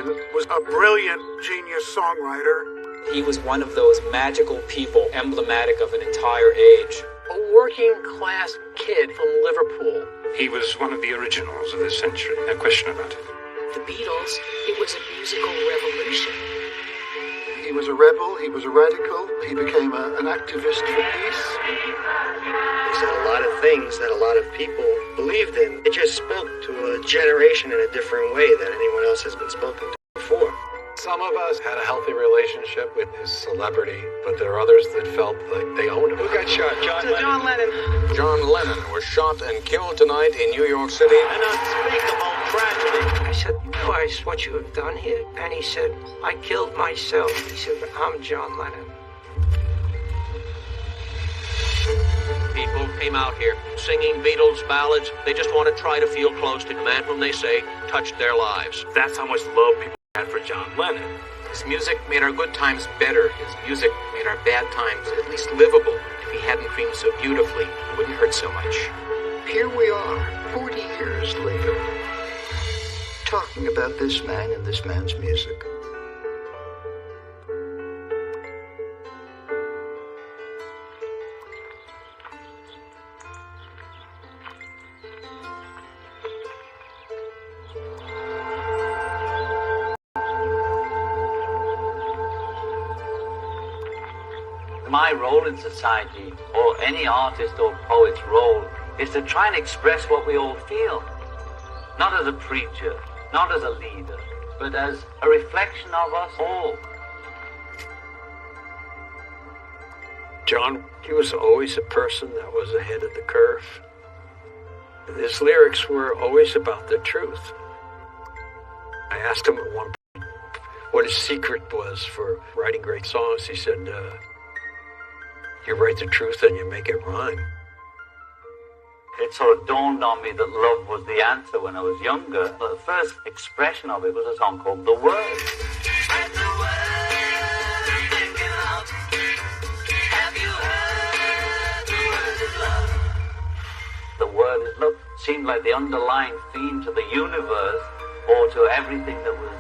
Lennon was a brilliant genius songwriter. He was one of those magical people emblematic of an entire age. A working-class kid from Liverpool. He was one of the originals of this century, no question about it. The Beatles, it was a musical revolution. He was a rebel, he was a radical, he became an activist for peace. He said a lot of things that a lot of people believed in. It just spoke to a generation in a different way than anyone else has been spoken to before. Some of us had a healthy relationship with his celebrity, but there are others that felt like they owned him. Who got shot? John Lennon. John Lennon was shot and killed tonight in New York City. An unspeakable tragedy. I said, you realize what you have done here? And he said, I killed myself. He said, I'm John Lennon. People came out here singing Beatles ballads. They just want to try to feel close to the man whom they say touched their lives. That's how much love people had for John Lennon. His music made our good times better. His music made our bad times at least livable. If he hadn't dreamed so beautifully, it wouldn't hurt so much. Here we are, 40 years later, talking about this man and this man's music. My role in society, or any artist or poet's role, is to try and express what we all feel. Not as a preacher, not as a leader, but as a reflection of us all. John, he was always a person that was ahead of the curve. His lyrics were always about the truth. I asked him at one point what his secret was for writing great songs. He said, you write the truth and you make it rhyme. It sort of dawned on me that love was the answer when I was younger. But the first expression of it was a song called The Word. Spread the word, thinking out. Have you heard the word is love? The word is love seemed like the underlying theme to the universe, or to everything that was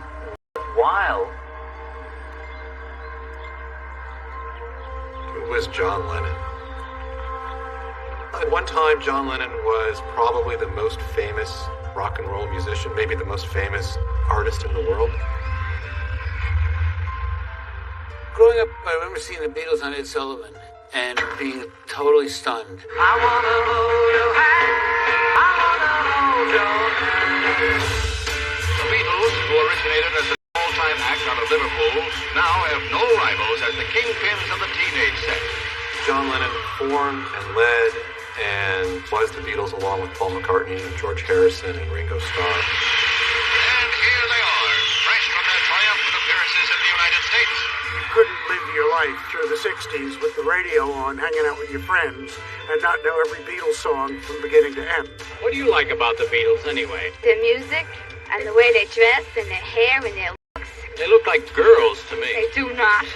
worthwhile. Who was John Lennon? At one time, John Lennon was probably the most famous rock and roll musician, maybe the most famous artist in the world. Growing up, I remember seeing the Beatles on Ed Sullivan and being totally stunned. I wanna hold your hand. I wanna hold your hand. The Beatles, who originated as a all-time act out of Liverpool, now have no rivals as the kingpins of the teenage set. John Lennon formed and led and was the Beatles along with Paul McCartney and George Harrison and Ringo Starr. And here they are, fresh from their triumphant appearances in the United States. You couldn't live your life through the 60s with the radio on, hanging out with your friends, and not know every Beatles song from beginning to end. What do you like about the Beatles anyway? Their music and the way they dress and their hair and their looks. They look like girls to me. They do not.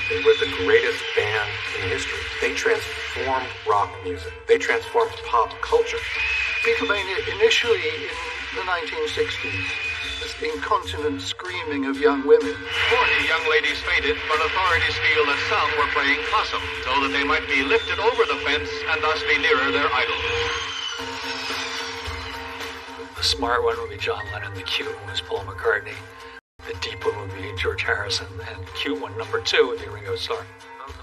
They were the greatest band in history. They transformed rock music. They transformed pop culture. Beatlemania initially in the 1960s, this incontinent screaming of young women. 40 young ladies fainted, but authorities feel that some were playing possum so that they might be lifted over the fence and thus be nearer their idols. The smart one would be John Lennon, the cute one was Paul McCartney, the deep one would be George Harrison, and the cute one, number 2, would be Ringo Starr.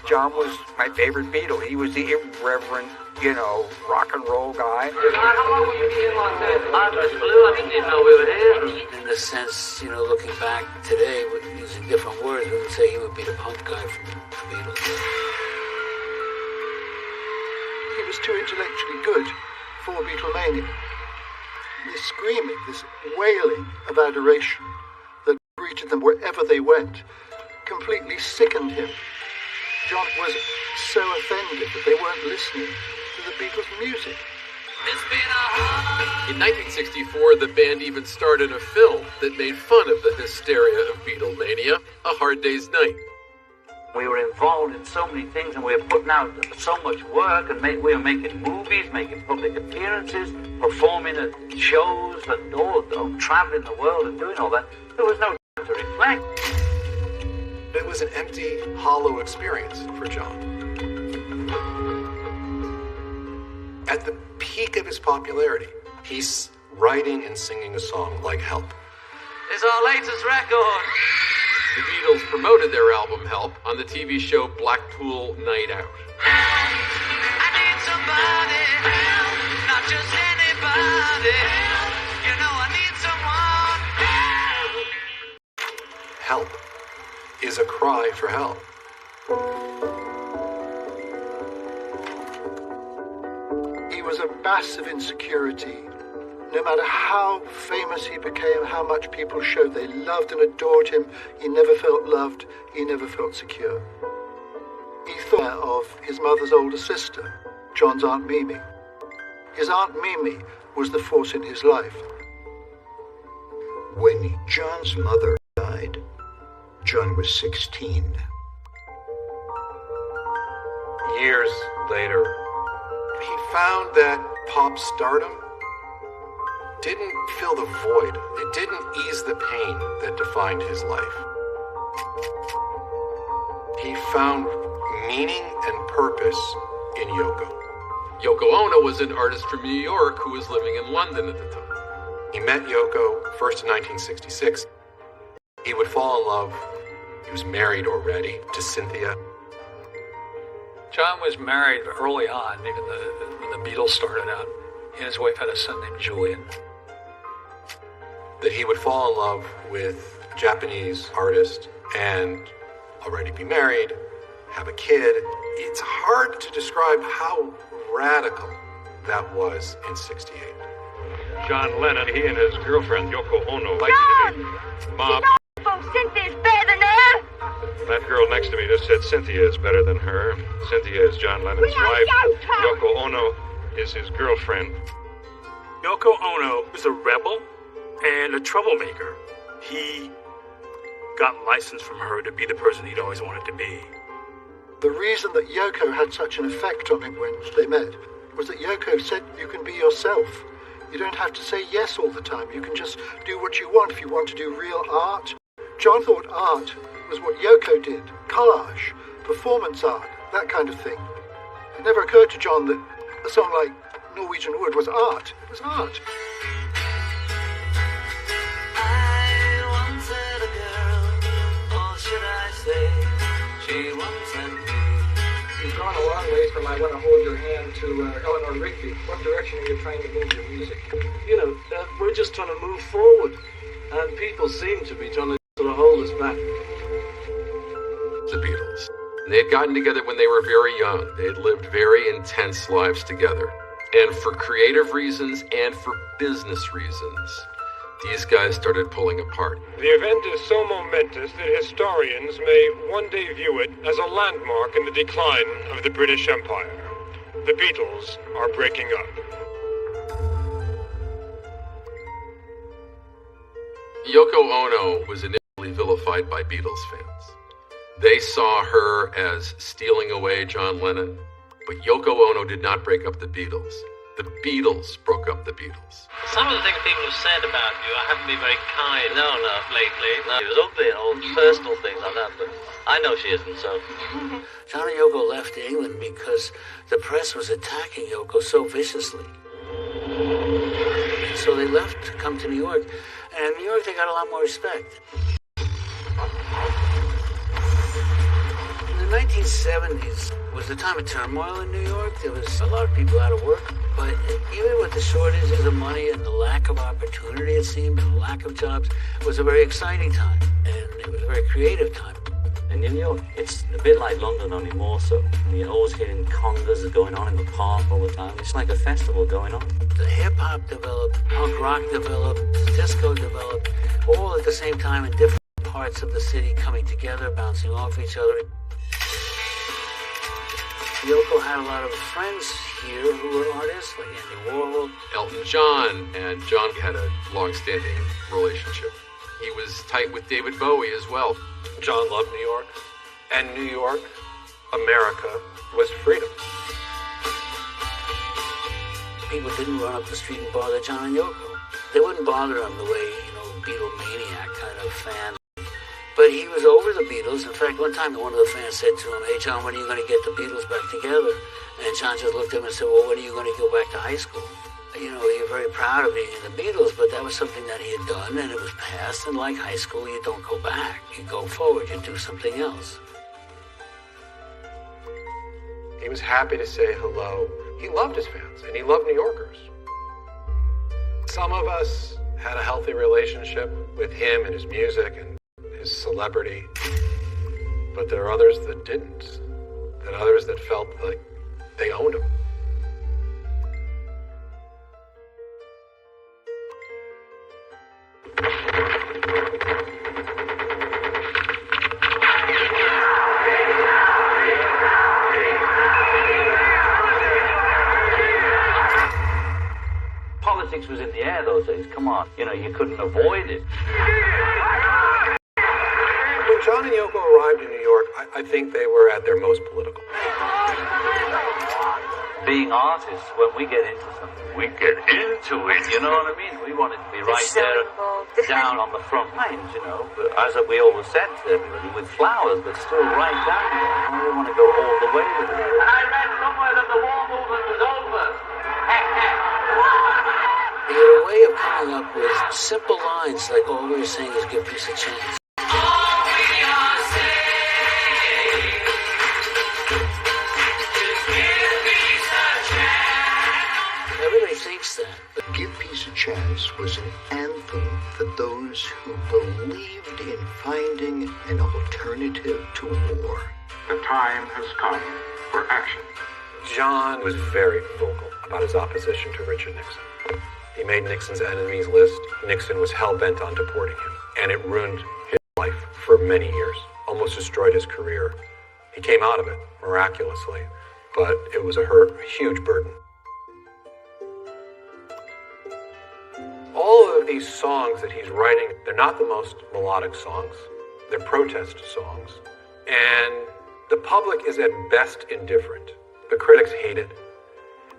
John was my favorite Beatle. He was the irreverent, rock and roll guy. How long were you in Los Angeles? I was blue. I didn't know we were here. In the sense, looking back today, with using different words, we would say he would be the punk guy from the Beatles. He was too intellectually good for Beatlemania. This screaming, this wailing of adoration that greeted them wherever they went, completely sickened him. John was so offended that they weren't listening to the Beatles' music. In 1964, the band even starred in a film that made fun of the hysteria of Beatlemania, A Hard Day's Night. We were involved in so many things, and we were putting out so much work, and we were making movies, making public appearances, performing at shows, and traveling the world and doing all that. There was no was an empty, hollow experience for John. At the peak of his popularity, he's writing and singing a song like Help. It's our latest record. The Beatles promoted their album Help on the TV show Blackpool Night Out. I need somebody help, not just anybody help. You know I need someone help. Help is a cry for help. He was a massive insecurity. No matter how famous he became, how much people showed they loved and adored him, he never felt loved, he never felt secure. He thought of his mother's older sister, John's Aunt Mimi. His Aunt Mimi was the force in his life. When John's mother died, John was 16. Years later, he found that pop stardom didn't fill the void. It didn't ease the pain that defined his life. He found meaning and purpose in Yoko. Yoko Ono was an artist from New York who was living in London at the time. He met Yoko first in 1966. He would fall in love. He was married already to Cynthia. John was married early on, even when the Beatles started out. He and his wife had a son named Julian. That he would fall in love with a Japanese artist and already be married, have a kid. It's hard to describe how radical that was in '68. John Lennon, he and his girlfriend Yoko Ono like John! to be mob. From Cynthia's better than her! That girl next to me just said Cynthia is better than her. Cynthia is John Lennon's wife. Yoko Ono is his girlfriend. Yoko Ono was a rebel and a troublemaker. He got licensed from her to be the person he'd always wanted to be. The reason that Yoko had such an effect on him when they met was that Yoko said, you can be yourself. You don't have to say yes all the time. You can just do what you want if you want to do real art. John thought art was what Yoko did. Collage, performance art, that kind of thing. It never occurred to John that a song like Norwegian Wood was art. It was art. I once had a girl, or should I say, she once had me. You've gone a long way from I Want to Hold Your Hand to Eleanor Rigby. What direction are you trying to move your music? You know, we're just trying to move forward. And people seem to be trying to sort of hold us back. The Beatles. They had gotten together when they were very young. They had lived very intense lives together. And for creative reasons and for business reasons, these guys started pulling apart. The event is so momentous that historians may one day view it as a landmark in the decline of the British Empire. The Beatles are breaking up. Yoko Ono was initially vilified by Beatles fans. They saw her as stealing away John Lennon, but Yoko Ono did not break up the Beatles. The Beatles broke up the Beatles. Some of the things people have said about you, I haven't been very kind. No, lately. No, it was ugly and all personal things like that, but I know she isn't, so. John and Yoko left England because the press was attacking Yoko so viciously. And so they left to come to New York. And in New York, they got a lot more respect. In the 1970s was the time of turmoil in New York. There was a lot of people out of work. But even with the shortages of money and the lack of opportunity, it seemed, and the lack of jobs, it was a very exciting time. And it was a very creative time. In New York, it's a bit like London, only more so. You're always hearing congas going on in the park all the time. It's like a festival going on. The hip-hop developed, punk rock developed, disco developed, all at the same time in different parts of the city coming together, bouncing off each other. Yoko had a lot of friends here who were artists, like Andy Warhol. Elton John and John had a long-standing relationship. He was tight with David Bowie as well. John loved New York, and New York, America, was freedom. People didn't run up the street and bother John and Yoko. They wouldn't bother him the way, Beatlemaniac kind of fan. But But he was over the Beatles. In fact, one time one of the fans said to him, "Hey, John, when are you going to get the Beatles back together?" And John just looked at him and said, "Well, when are you going to go back to high school?" You know, you're very proud of being in the Beatles, but that was something that he had done, and it was past. And like high school, you don't go back. You go forward. You do something else. He was happy to say hello. He loved his fans, and he loved New Yorkers. Some of us had a healthy relationship with him and his music and his celebrity, but there are others that didn't. And others that felt like they owned him. Politics was in the air those days. Come on, you know, you couldn't avoid it. When John and Yoko arrived in New York, I think they were at their most political. Being artists, when we get into something, we get into it, you know what I mean? We want it to be right there, down on the front lines, you know. But as we always said to everybody, with flowers, but still right down there. We want to go all the way with it. And I read somewhere that the war movement was over. He had a way of coming up with simple lines like, all we're saying is give peace a chance. Everybody thinks that. But Give Peace a Chance was an anthem for those who believed in finding an alternative to war. The time has come for action. John was very vocal about his opposition to Richard Nixon. He made Nixon's enemies list. Nixon was hell-bent on deporting him, and it ruined his life for many years, almost destroyed his career. He came out of it miraculously, but it was a huge burden. All of these songs that he's writing, they're not the most melodic songs. They're protest songs. And the public is at best indifferent. The critics hate it.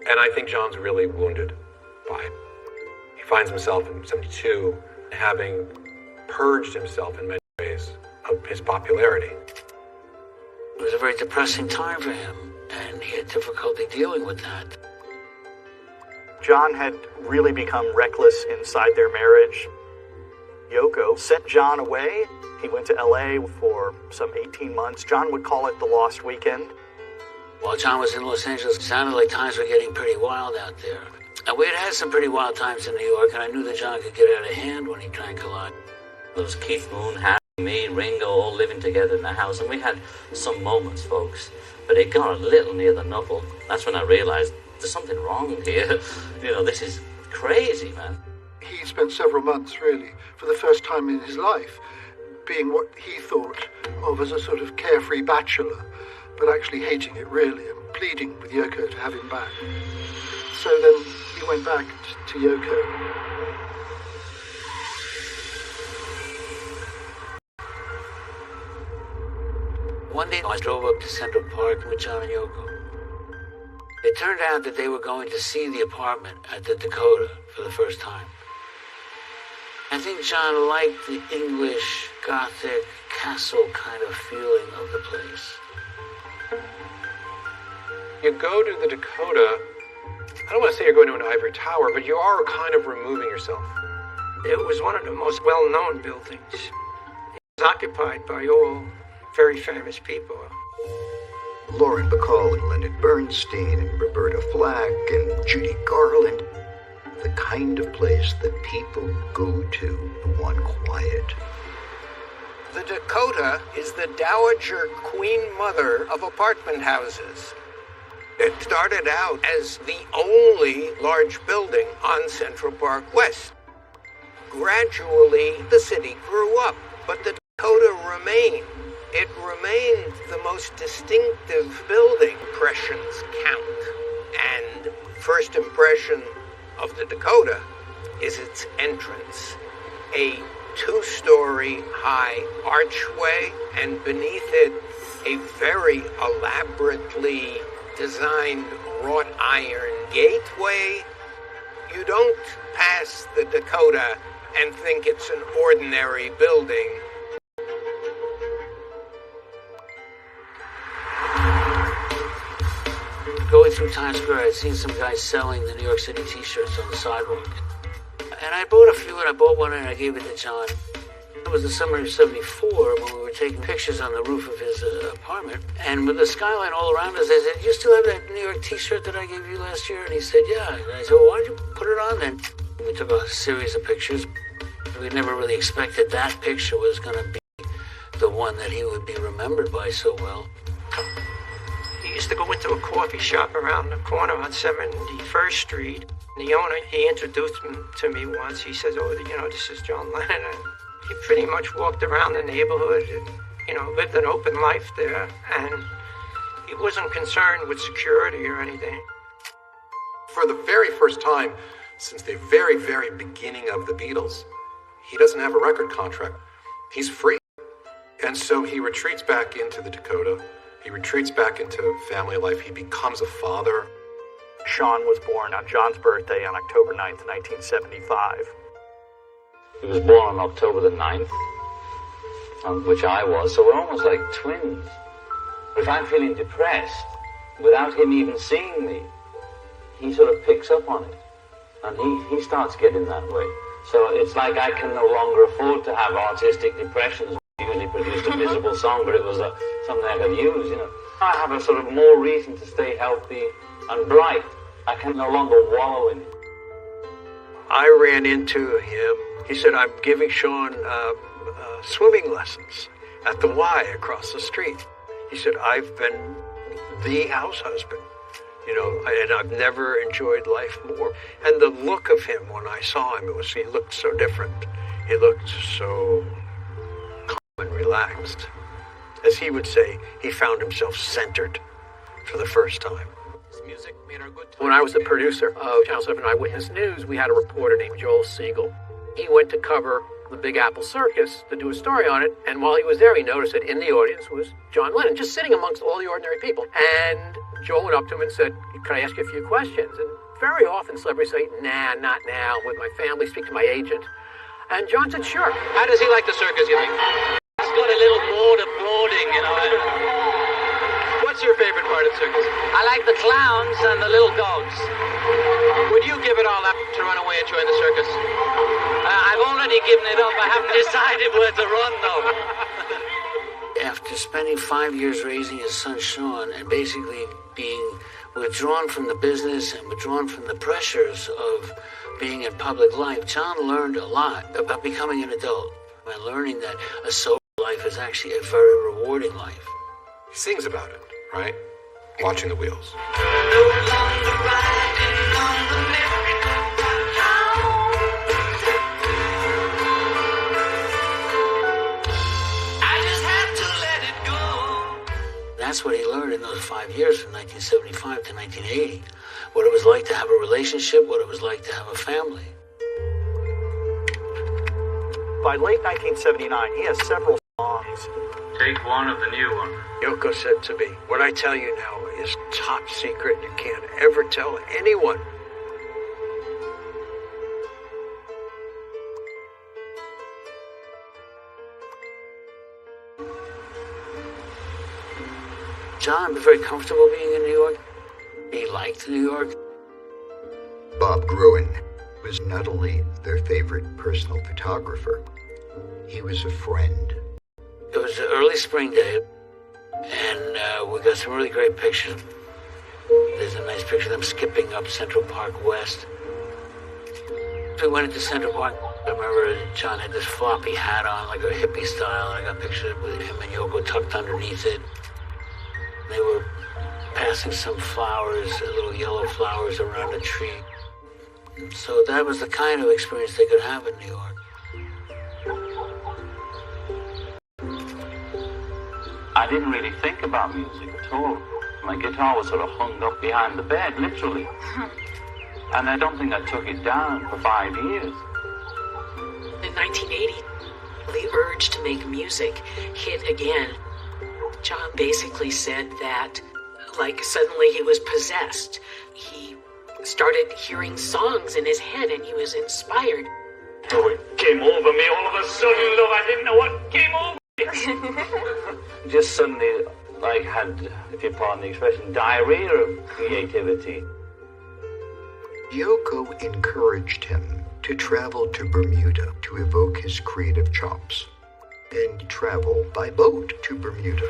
And I think John's really wounded by it. He finds himself in 1972 having purged himself in many ways of his popularity. It was a very depressing time for him, and he had difficulty dealing with that. John had really become reckless inside their marriage. Yoko sent John away. He went to LA for some 18 months. John would call it the lost weekend. While John was in Los Angeles, it sounded like times were getting pretty wild out there. And we had had some pretty wild times in New York, and I knew that John could get out of hand when he drank a lot. There was Keith Moon, Harry, me, Ringo, all living together in the house, and we had some moments, folks. But it got a little near the knuckle. That's when I realized there's something wrong here. You know, this is crazy, man. He spent several months, really, for the first time in his life, being what he thought of as a sort of carefree bachelor, but actually hating it really and pleading with Yoko to have him back. So then he went back to Yoko. One day I drove up to Central Park with John and Yoko. It turned out that they were going to see the apartment at the Dakota for the first time. I think John liked the English, Gothic, castle kind of feeling of the place. You go to the Dakota, I don't want to say you're going to an ivory tower, but you are kind of removing yourself. It was one of the most well-known buildings. It was occupied by all very famous people. Lauren Bacall and Leonard Bernstein and Roberta Flack and Judy Garland. The kind of place that people go to who want quiet. The Dakota is the Dowager Queen Mother of apartment houses. It started out as the only large building on Central Park West. Gradually, the city grew up, but the Dakota remained. It remained the most distinctive building. Impressions count. And first impression of the Dakota is its entrance. A 2-story high archway, and beneath it, a very elaborately designed wrought iron gateway. You don't pass the Dakota and think it's an ordinary building. through Times Square, I'd seen some guys selling the New York City t-shirts on the sidewalk. And I bought a few, and I bought one, and I gave it to John. It was the summer of '74 when we were taking pictures on the roof of his apartment. And with the skyline all around us, I said, "You still have that New York t-shirt that I gave you last year?" And he said, "Yeah." And I said, "Well, why don't you put it on then?" We took a series of pictures. We never really expected that picture was going to be the one that he would be remembered by so well. He used to go into a coffee shop around the corner on 71st Street. The owner, he introduced him to me once. He says, "Oh, this is John Lennon." And he pretty much walked around the neighborhood and, lived an open life there. And he wasn't concerned with security or anything. For the very first time since the very, very beginning of the Beatles, he doesn't have a record contract. He's free. And so he retreats back into the Dakota. He retreats back into family life. He becomes a father. Sean was born on John's birthday on October 9th, 1975. He was born on October the 9th, which I was, so we're almost like twins. If I'm feeling depressed, without him even seeing me, he sort of picks up on it. And he starts getting that way. So it's like I can no longer afford to have artistic depressions. I usually produced a miserable song, but it was something I could use, I have a sort of more reason to stay healthy and bright. I can no longer wallow in it. I ran into him. He said, "I'm giving Sean swimming lessons at the Y across the street." He said, "I've been the house husband, and I've never enjoyed life more." And the look of him when I saw him, he looked so different. He looked so calm and relaxed. As he would say, he found himself centered for the first time. When I was the producer of Channel 7 Eyewitness News, we had a reporter named Joel Siegel. He went to cover the Big Apple Circus to do a story on it, and while he was there, he noticed that in the audience was John Lennon, just sitting amongst all the ordinary people. And Joel went up to him and said, "Could I ask you a few questions?" And very often celebrities say, "Nah, not now, with my family, speak to my agent." And John said, "Sure." How does he like the circus, you think? He's got a little more to applauding, What's your favorite part of circus? I like the clowns and the little dogs. Would you give it all up to run away and join the circus? I've already given it up. I haven't decided where to run, though. After spending 5 years raising his son, Sean, and basically being withdrawn from the business and withdrawn from the pressures of being in public life, John learned a lot about becoming an adult and learning that a sober life is actually a very rewarding life. He sings about it, right? Watching the wheels. That's what he learned in those 5 years from 1975 to 1980. What it was like to have a relationship, what it was like to have a family. By late 1979, he has several songs. Take one of the new one. Yoko said to me, "What I tell you now is top secret. You can't ever tell anyone." John was very comfortable being in New York. He liked New York. Bob Gruen was not only their favorite personal photographer, he was a friend. It was an early spring day, and we got some really great pictures. There's a nice picture of them skipping up Central Park West. We went into Central Park. I remember John had this floppy hat on, like a hippie style, and I got pictures with him and Yoko tucked underneath it. They were passing some flowers, little yellow flowers around a tree. So that was the kind of experience they could have in New York. I didn't really think about music at all. My guitar was sort of hung up behind the bed, literally. And I don't think I took it down for 5 years. In 1980, the urge to make music hit again. John basically said that, suddenly he was possessed. He started hearing songs in his head and he was inspired. Oh, it came over me all of a sudden, love. I didn't know what came over me. Just suddenly, I had, if you pardon the expression, diarrhea of creativity. Yoko encouraged him to travel to Bermuda to evoke his creative chops, and travel by boat to Bermuda.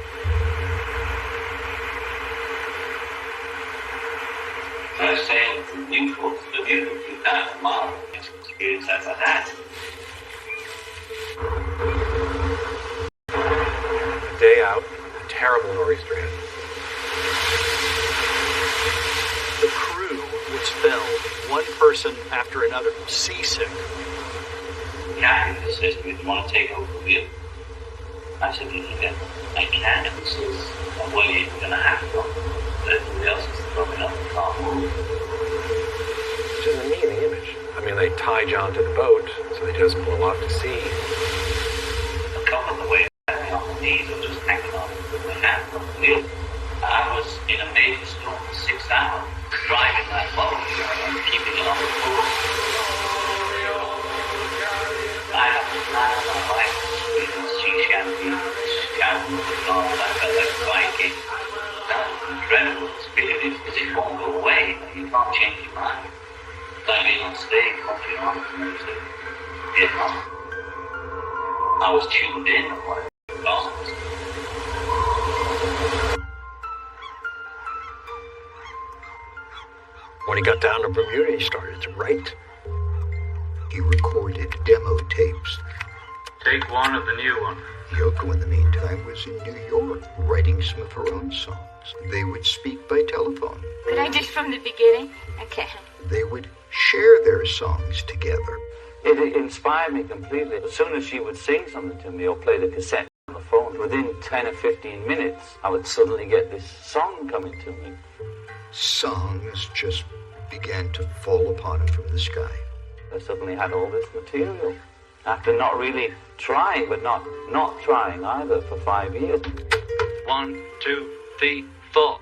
I sailed from Newport to Bermuda 2,000 miles. Experience as I had. A day out, a terrible nor'easter hit. The crew was felled, one person after another, seasick. The captain says we want to take over the wheel. I said, look, I can't. He says, well, you're going to have to. Everybody else is throwing up the car. Which is an amazing image. I mean, they tie John to the boat, so they just pull off to sea. A couple of the way on the knees, I was just hanging on with my hand on the wheel. I was in a major storm for 6 hours, driving that boat and keeping it on the course. I had to plan on my life, sea shanty, scouting, and all that. I felt like Viking. That was incredible experience because it won't go away. You can't change your mind. I mean, on stage, country arms and everything. Yeah. I was tuned in on what it was. When he got down to Bermuda, he started to write. He recorded demo tapes. Take one of the new one. Yoko, in the meantime, was in New York, writing some of her own songs. They would speak by telephone. Could I do from the beginning? Okay. They would share their songs together. It inspired me completely. As soon as she would sing something to me or play the cassette on the phone, within 10 or 15 minutes, I would suddenly get this song coming to me. Songs just began to fall upon him from the sky. I suddenly had all this material. After not really trying, but not trying either for 5 years. 1, 2, 3, 4.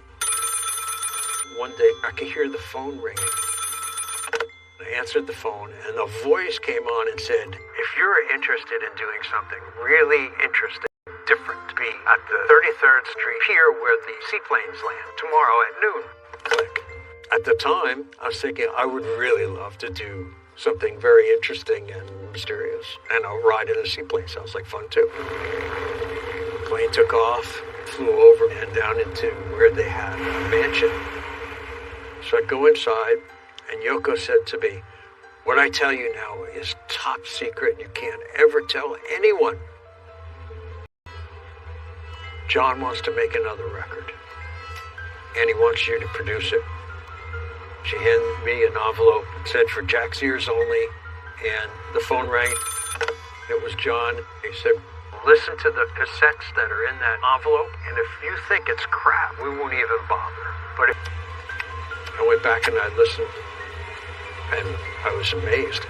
One day, I could hear the phone ringing. I answered the phone, and a voice came on and said, if you're interested in doing something really interesting, different, be at the 33rd Street Pier where the seaplanes land tomorrow at noon. Click. At the time, I was thinking I would really love to do something very interesting and mysterious. And a ride in a seaplane sounds like fun too. The plane took off, flew over and down into where they had a mansion. So I'd go inside, and Yoko said to me, what I tell you now is top secret. You can't ever tell anyone. John wants to make another record, and he wants you to produce it. She handed me an envelope that said for Jack's ears only, and the phone rang. It was John. He said, listen to the cassettes that are in that envelope, and if you think it's crap, we won't even bother. But I went back and I listened, and I was amazed.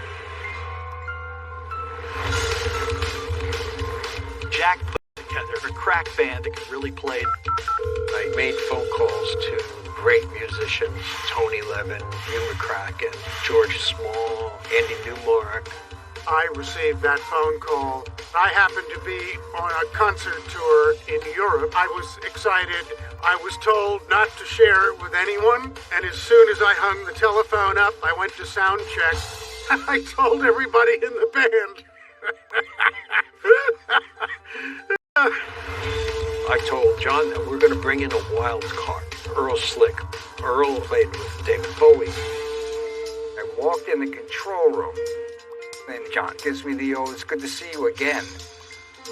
Jack put together a crack band that could really play. I made phone calls to great musicians, Tony Levin, Hugh McCracken, George Small, Andy Newmark. I received that phone call. I happened to be on a concert tour in Europe. I was excited. I was told not to share it with anyone. And as soon as I hung the telephone up, I went to sound check. I told everybody in the band. I told John that we're going to bring in a wild card, Earl Slick. Earl played with David Bowie. I walked in the control room, and John gives me the it's good to see you again.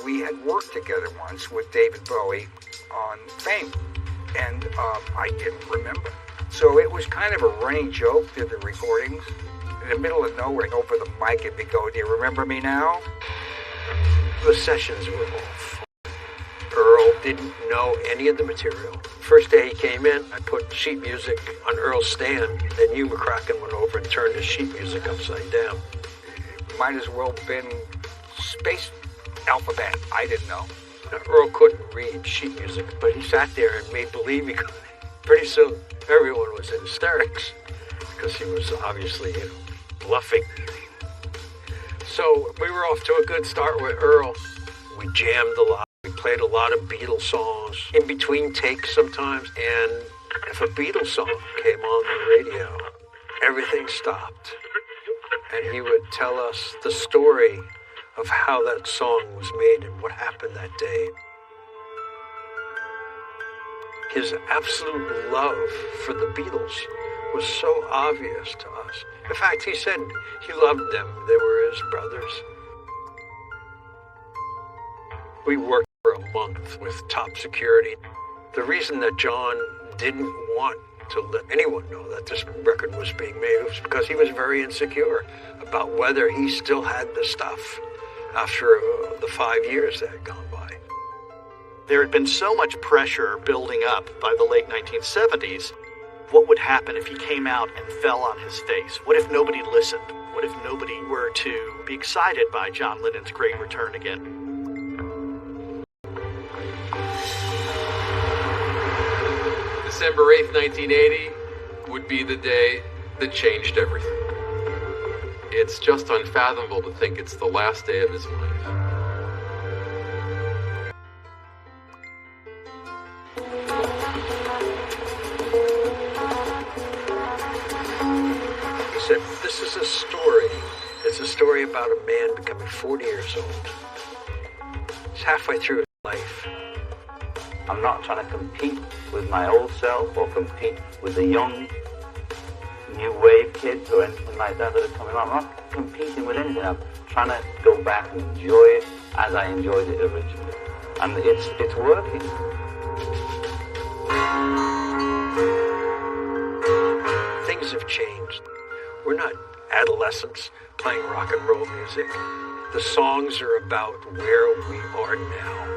We had worked together once with David Bowie on Fame, and I didn't remember. So it was kind of a running joke to the recordings. In the middle of nowhere, over the mic, it'd be go, do you remember me now? The sessions were off. Earl didn't know any of the material. First day he came in, I put sheet music on Earl's stand. Then Hugh McCracken went over and turned the sheet music upside down. Might as well been space alphabet. I didn't know. Now, Earl couldn't read sheet music, but he sat there and made believe he could. Pretty soon, everyone was in hysterics because he was obviously, bluffing. So we were off to a good start with Earl. We jammed a lot. We played a lot of Beatles songs in between takes sometimes, and if a Beatles song came on the radio, everything stopped. And he would tell us the story of how that song was made and what happened that day. His absolute love for the Beatles was so obvious to us. In fact, he said he loved them. They were his brothers. We worked for a month with top security. The reason that John didn't want to let anyone know that this record was being made was because he was very insecure about whether he still had the stuff after the 5 years that had gone by. There had been so much pressure building up by the late 1970s. What would happen if he came out and fell on his face? What if nobody listened? What if nobody were to be excited by John Lennon's great return again? December 8th, 1980 would be the day that changed everything. It's just unfathomable to think it's the last day of his life. He said, this is a story. It's a story about a man becoming 40 years old. He's halfway through his life. I'm not trying to compete with my old self or compete with the young new wave kids or anything like that are coming on. I'm not competing with anything. I'm trying to go back and enjoy it as I enjoyed it originally. And it's working. Things have changed. We're not adolescents playing rock and roll music. The songs are about where we are now.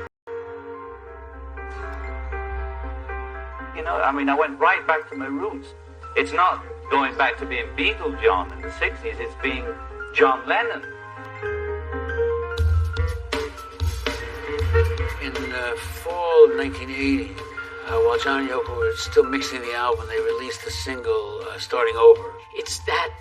You know, I mean, I went right back to my roots. It's not going back to being Beatle John in the 60s, it's being John Lennon. In the fall of 1980, while John and Yoko were still mixing the album, they released the single, Starting Over. It's that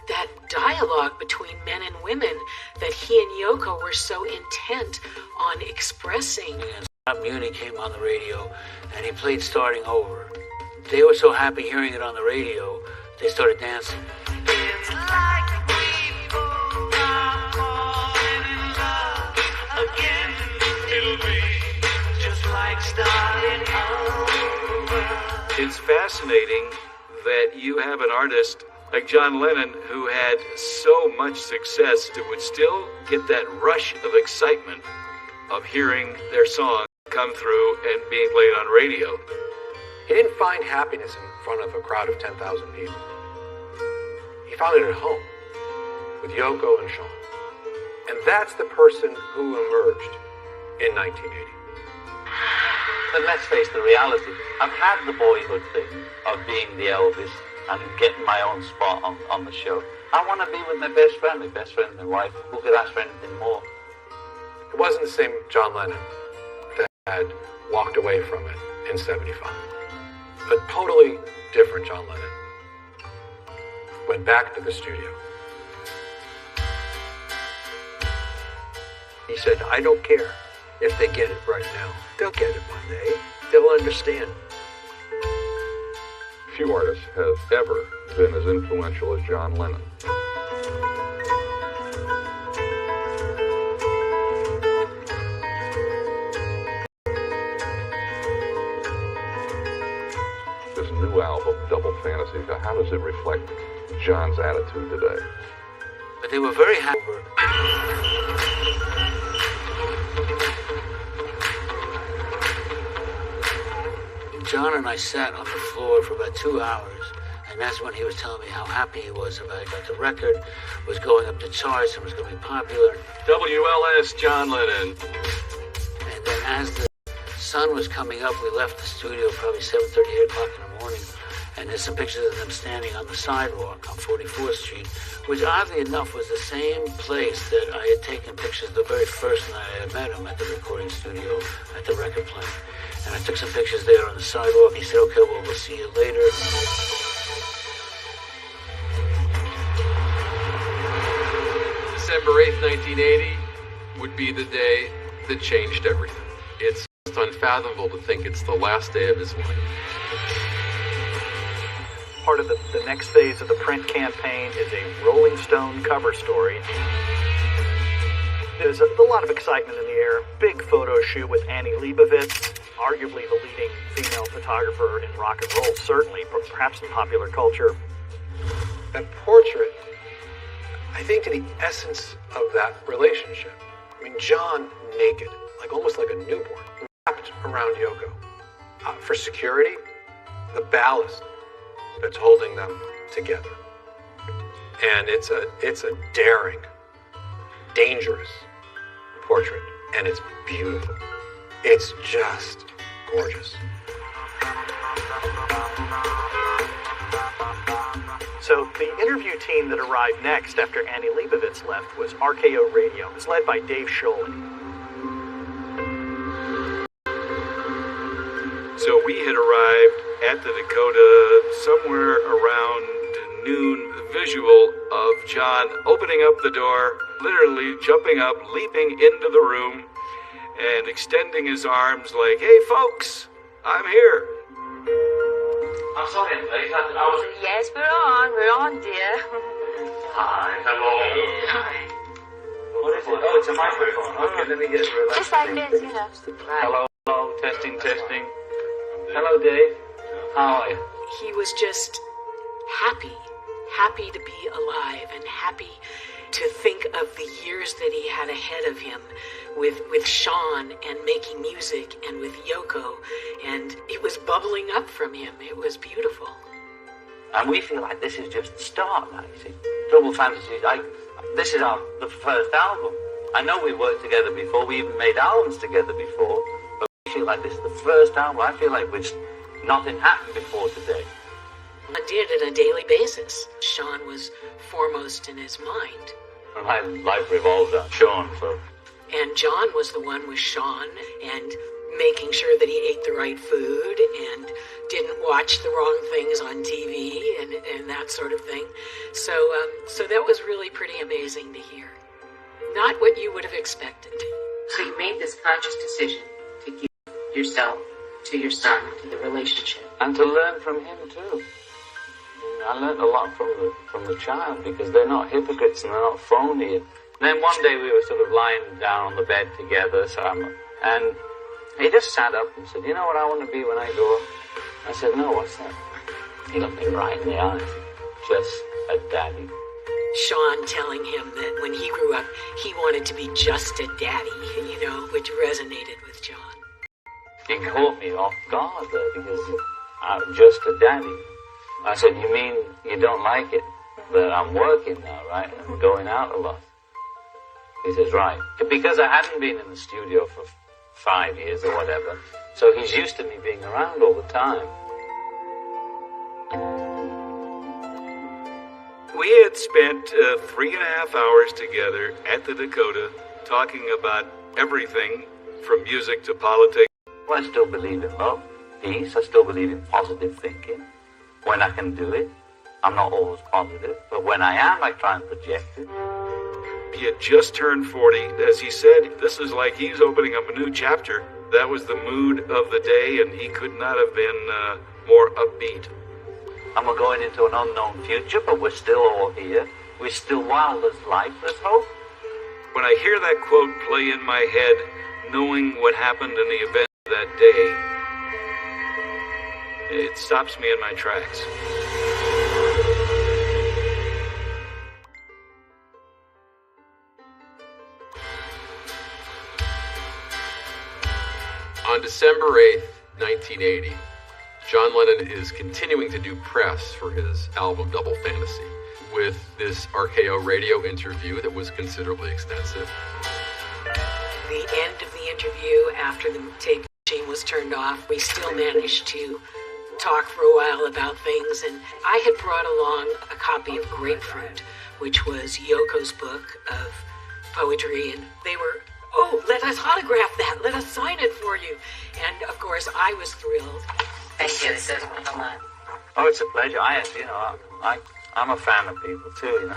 dialogue between men and women that he and Yoko were so intent on expressing. And Scott Muni came on the radio, and he played Starting Over. They were so happy hearing it on the radio, they started dancing. It's like people are falling in love again. It'll be just like starting over. It's fascinating that you have an artist like John Lennon who had so much success that would still get that rush of excitement of hearing their song come through and being played on radio. He didn't find happiness in front of a crowd of 10,000 people. He found it at home with Yoko and Sean. And that's the person who emerged in 1980. But let's face the reality. I've had the boyhood thing of being the Elvis and getting my own spot on the show. I want to be with my best friend and my wife. Who could ask for anything more? It wasn't the same John Lennon that had walked away from it in 75. A totally different John Lennon went back to the studio. He said, I don't care if they get it right now. They'll get it one day. They'll understand. Few artists have ever been as influential as John Lennon. This new album, Double Fantasy, how does it reflect John's attitude today? But they were very happy. John and I sat on the floor for about 2 hours, and that's when he was telling me how happy he was about it. That the record was going up the charts and was going to be popular. WLS John Lennon. And then as the sun was coming up, we left the studio probably 7:30, 8 o'clock in the morning, and there's some pictures of them standing on the sidewalk on 44th Street, which oddly enough was the same place that I had taken pictures the very first night I had met him at the recording studio at the record plant. And I took some pictures there on the sidewalk. He said, okay, well, we'll see you later. December 8th, 1980 would be the day that changed everything. It's just unfathomable to think it's the last day of his life. Part of the next phase of the print campaign is a Rolling Stone cover story. There's a lot of excitement in the air. Big photo shoot with Annie Leibovitz, arguably the leading female photographer in rock and roll, certainly, perhaps in popular culture. That portrait, I think, to the essence of that relationship. I mean, John naked, like almost like a newborn, wrapped around Yoko. For security, the ballast that's holding them together. And it's a daring, dangerous portrait, and it's beautiful. It's just gorgeous. So the interview team that arrived next after Annie Leibovitz left was RKO Radio. It was led by Dave Scholey. So we had arrived at the Dakota somewhere around noon. Visual of John opening up the door, literally jumping up, leaping into the room, and extending his arms like, "Hey folks, I'm here." I'm sorry, please. Yes, we're on, dear. Hi, hello. Hi. What is it? Oh, it's a microphone. Okay, let me get it. Just like this, you know. Hello, hello, testing. Hello, Dave. How are you? He was just happy to be alive and happy to think of the years that he had ahead of him with Sean and making music and with Yoko, and it was bubbling up from him. It was beautiful. And we feel like this is just the start now, you see. Double Fantasy, this is the first album. I know we worked together before, we even made albums together before, but we feel like this is the first album. I feel like nothing happened before today. I did it on a daily basis. Sean was foremost in his mind. My life revolves on Sean, so. And John was the one with Sean and making sure that he ate the right food and didn't watch the wrong things on TV and that sort of thing. So that was really pretty amazing to hear. Not what you would have expected. So you made this conscious decision to give yourself to your son, to the relationship. And to learn from him too. I learned a lot from the child, because they're not hypocrites and they're not phony. And then one day we were sort of lying down on the bed together, and he just sat up and said, "You know what I want to be when I grow up?" I said, "No, what's that?" He looked me right in the eyes. "Just a daddy." Sean telling him that when he grew up, he wanted to be just a daddy, which resonated with John. He caught me off guard there, because I'm just a daddy. I said, "You mean you don't like it that I'm working now, right? I'm going out a lot." He says, "Right." Because I hadn't been in the studio for 5 years or whatever, so he's used to me being around all the time. We had spent 3.5 hours together at the Dakota talking about everything from music to politics. Well, I still believe in love, peace. I still believe in positive thinking. When I can do it, I'm not always positive, but when I am, I try and project it. He had just turned 40. As he said, this is like he's opening up a new chapter. That was the mood of the day, and he could not have been more upbeat. And we're going into an unknown future, but we're still all here. We're still wild as life, there's hope. When I hear that quote play in my head, knowing what happened in the event that day, it stops me in my tracks. On December 8th, 1980, John Lennon is continuing to do press for his album Double Fantasy with this RKO radio interview that was considerably extensive. The end of the interview, after the tape machine was turned off, we still managed to talk for a while about things, and I had brought along a copy of Grapefruit, which was Yoko's book of poetry, and they were, "Oh, let us autograph that, let us sign it for you." And of course I was thrilled. Thank you, it says a lot. Oh, it's a pleasure. I'm a fan of people too,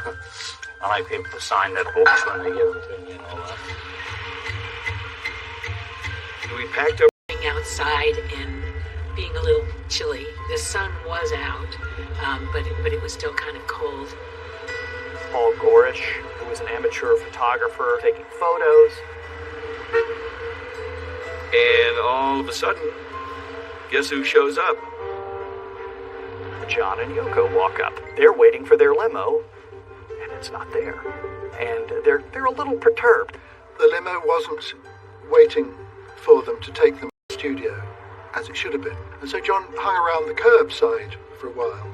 I like people to sign their books when they give them to me and all that. We packed up outside and being a little chilly. The sun was out, but it was still kind of cold. Paul Gorish, who was an amateur photographer taking photos. And all of a sudden, guess who shows up? John and Yoko walk up. They're waiting for their limo, and it's not there. And they're a little perturbed. The limo wasn't waiting for them to take them to the studio, as it should have been. And so John hung around the curbside for a while.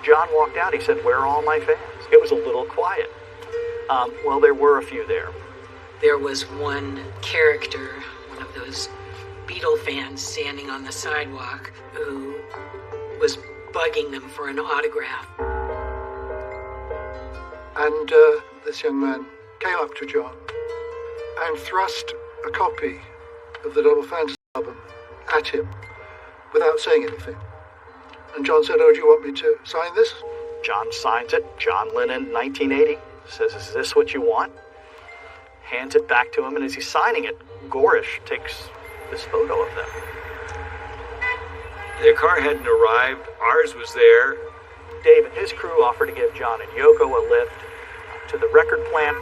John walked out. He said, "Where are all my fans?" It was a little quiet. Well, there were a few there. There was one character, one of those Beatle fans standing on the sidewalk, who was bugging them for an autograph. And this young man came up to John and thrust a copy of the Double Fantasy album at him without saying anything. And John said, "Oh, do you want me to sign this?" John signs it. John Lennon, 1980, says, "Is this what you want?" Hands it back to him, and as he's signing it, Gorish takes this photo of them. Their car hadn't arrived. Ours was there. Dave and his crew offered to give John and Yoko a lift to the record plant.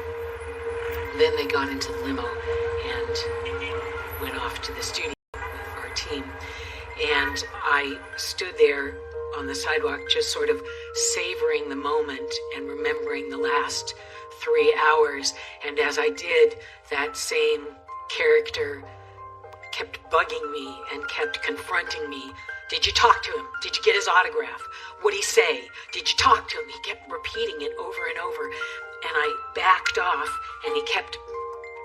Then they got into the limo and went off to the studio with our team. And I stood there on the sidewalk just sort of savoring the moment and remembering the last 3 hours. And as I did, that same character kept bugging me and kept confronting me. "Did you talk to him? Did you get his autograph? What'd he say? Did you talk to him?" He kept repeating it over and over. And I backed off, and he kept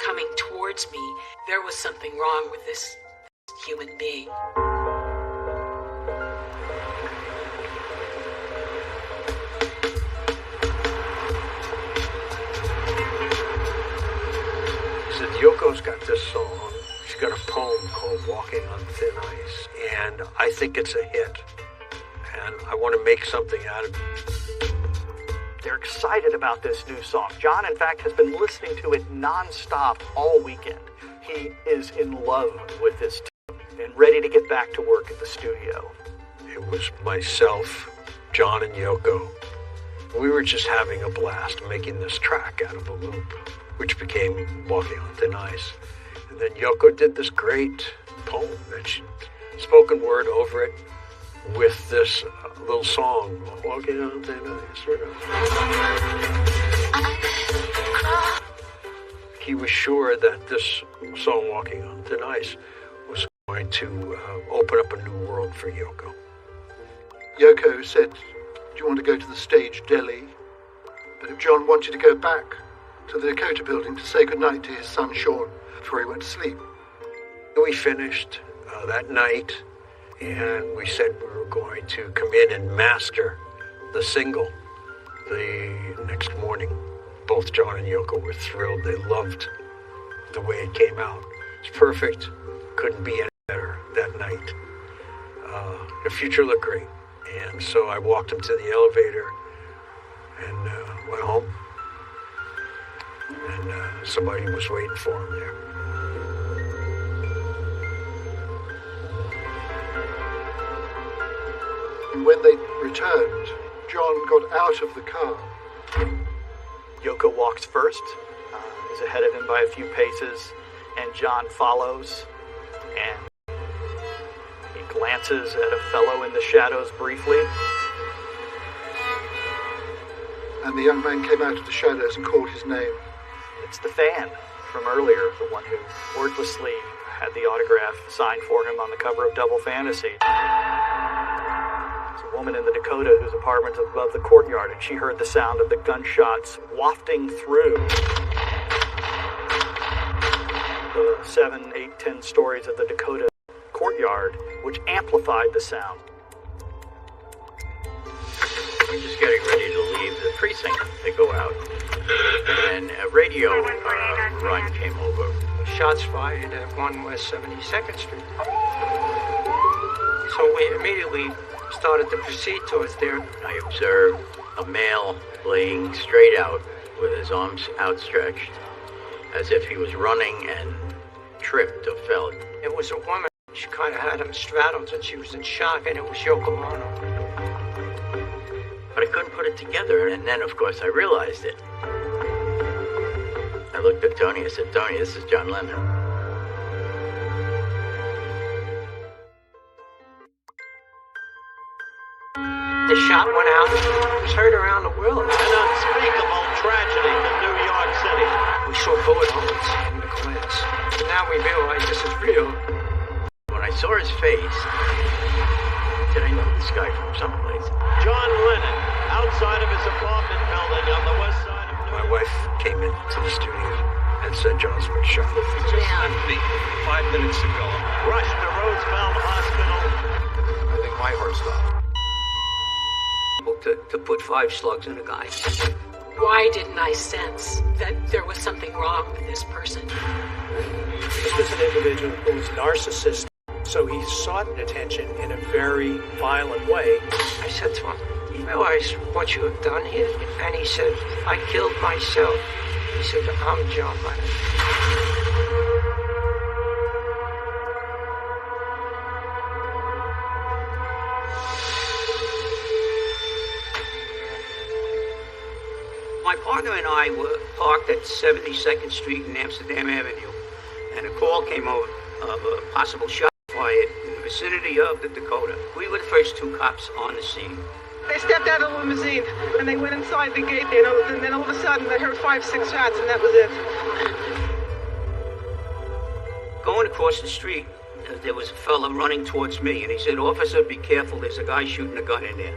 coming towards me. There was something wrong with this human being. He said, Yoko's got this song. She's got a poem called Walking on Thin Ice, and I think it's a hit. And I want to make something out of it. They're excited about this new song. John, in fact, has been listening to it nonstop all weekend. He is in love with this tune and ready to get back to work at the studio. It was myself, John, and Yoko. We were just having a blast making this track out of a loop, which became Walking on Thin Ice. And then Yoko did this great poem that she spoken word over it with this little song, Walking on Thin Ice. He was sure that this song, Walking on Thin Ice, was going to open up a new world for Yoko. Yoko said, "Do you want to go to the stage deli?" But if John wanted to go back to the Dakota building to say goodnight to his son Sean before he went to sleep. We finished that night, and we said we were going to come in and master the single the next morning. Both John and Yoko were thrilled. They loved the way it came out. It's perfect. Couldn't be any better that night. The future looked great. And so I walked him to the elevator and went home. And somebody was waiting for him there. And when they returned, John got out of the car. Yoko walks first, is ahead of him by a few paces, and John follows, and he glances at a fellow in the shadows briefly. And the young man came out of the shadows and called his name. It's the fan from earlier, the one who wordlessly had the autograph signed for him on the cover of Double Fantasy. There's a woman in the Dakota whose apartment is above the courtyard, and she heard the sound of the gunshots wafting through the 7, 8, 10 stories of the Dakota courtyard, which amplified the sound. We're just getting ready to leave the precinct. They go out, and a radio run came over. Shots fired at 1 West 72nd Street. So we immediately started to proceed towards there. I observed a male laying straight out with his arms outstretched, as if he was running and tripped or fell. It was a woman. She kind of had him straddled and she was in shock, and it was Yoko Ono. But I couldn't put it together, and then, of course, I realized it. I looked at Tony, I said, Tony, this is John Lennon. The shot went out. It was heard around the world. An unspeakable tragedy in New York City. We saw bullet holes in the glass. And now we realize this is real. When I saw his face, did I know this guy from someplace? John Lennon, outside of his apartment building on the west side of New York. My wife came into the studio and said John's been shot. He just left me 5 minutes ago. Rushed to Roosevelt Hospital. I think my heart stopped. To put 5 slugs in a guy. Why didn't I sense that there was something wrong with this person? This was an individual who was narcissistic, so he sought attention in a very violent way. I said to him, you realize what you have done here? And he said, I killed myself. He said, I'm John Lennon. My partner and I were parked at 72nd Street and Amsterdam Avenue, and a call came over of a possible shot fired in the vicinity of the Dakota. We were the first 2 cops on the scene. They stepped out of the limousine, and they went inside the gate, and then all of a sudden they heard 5, 6 shots, and that was it. Going across the street, there was a fella running towards me, and he said, "Officer, be careful, there's a guy shooting a gun in there."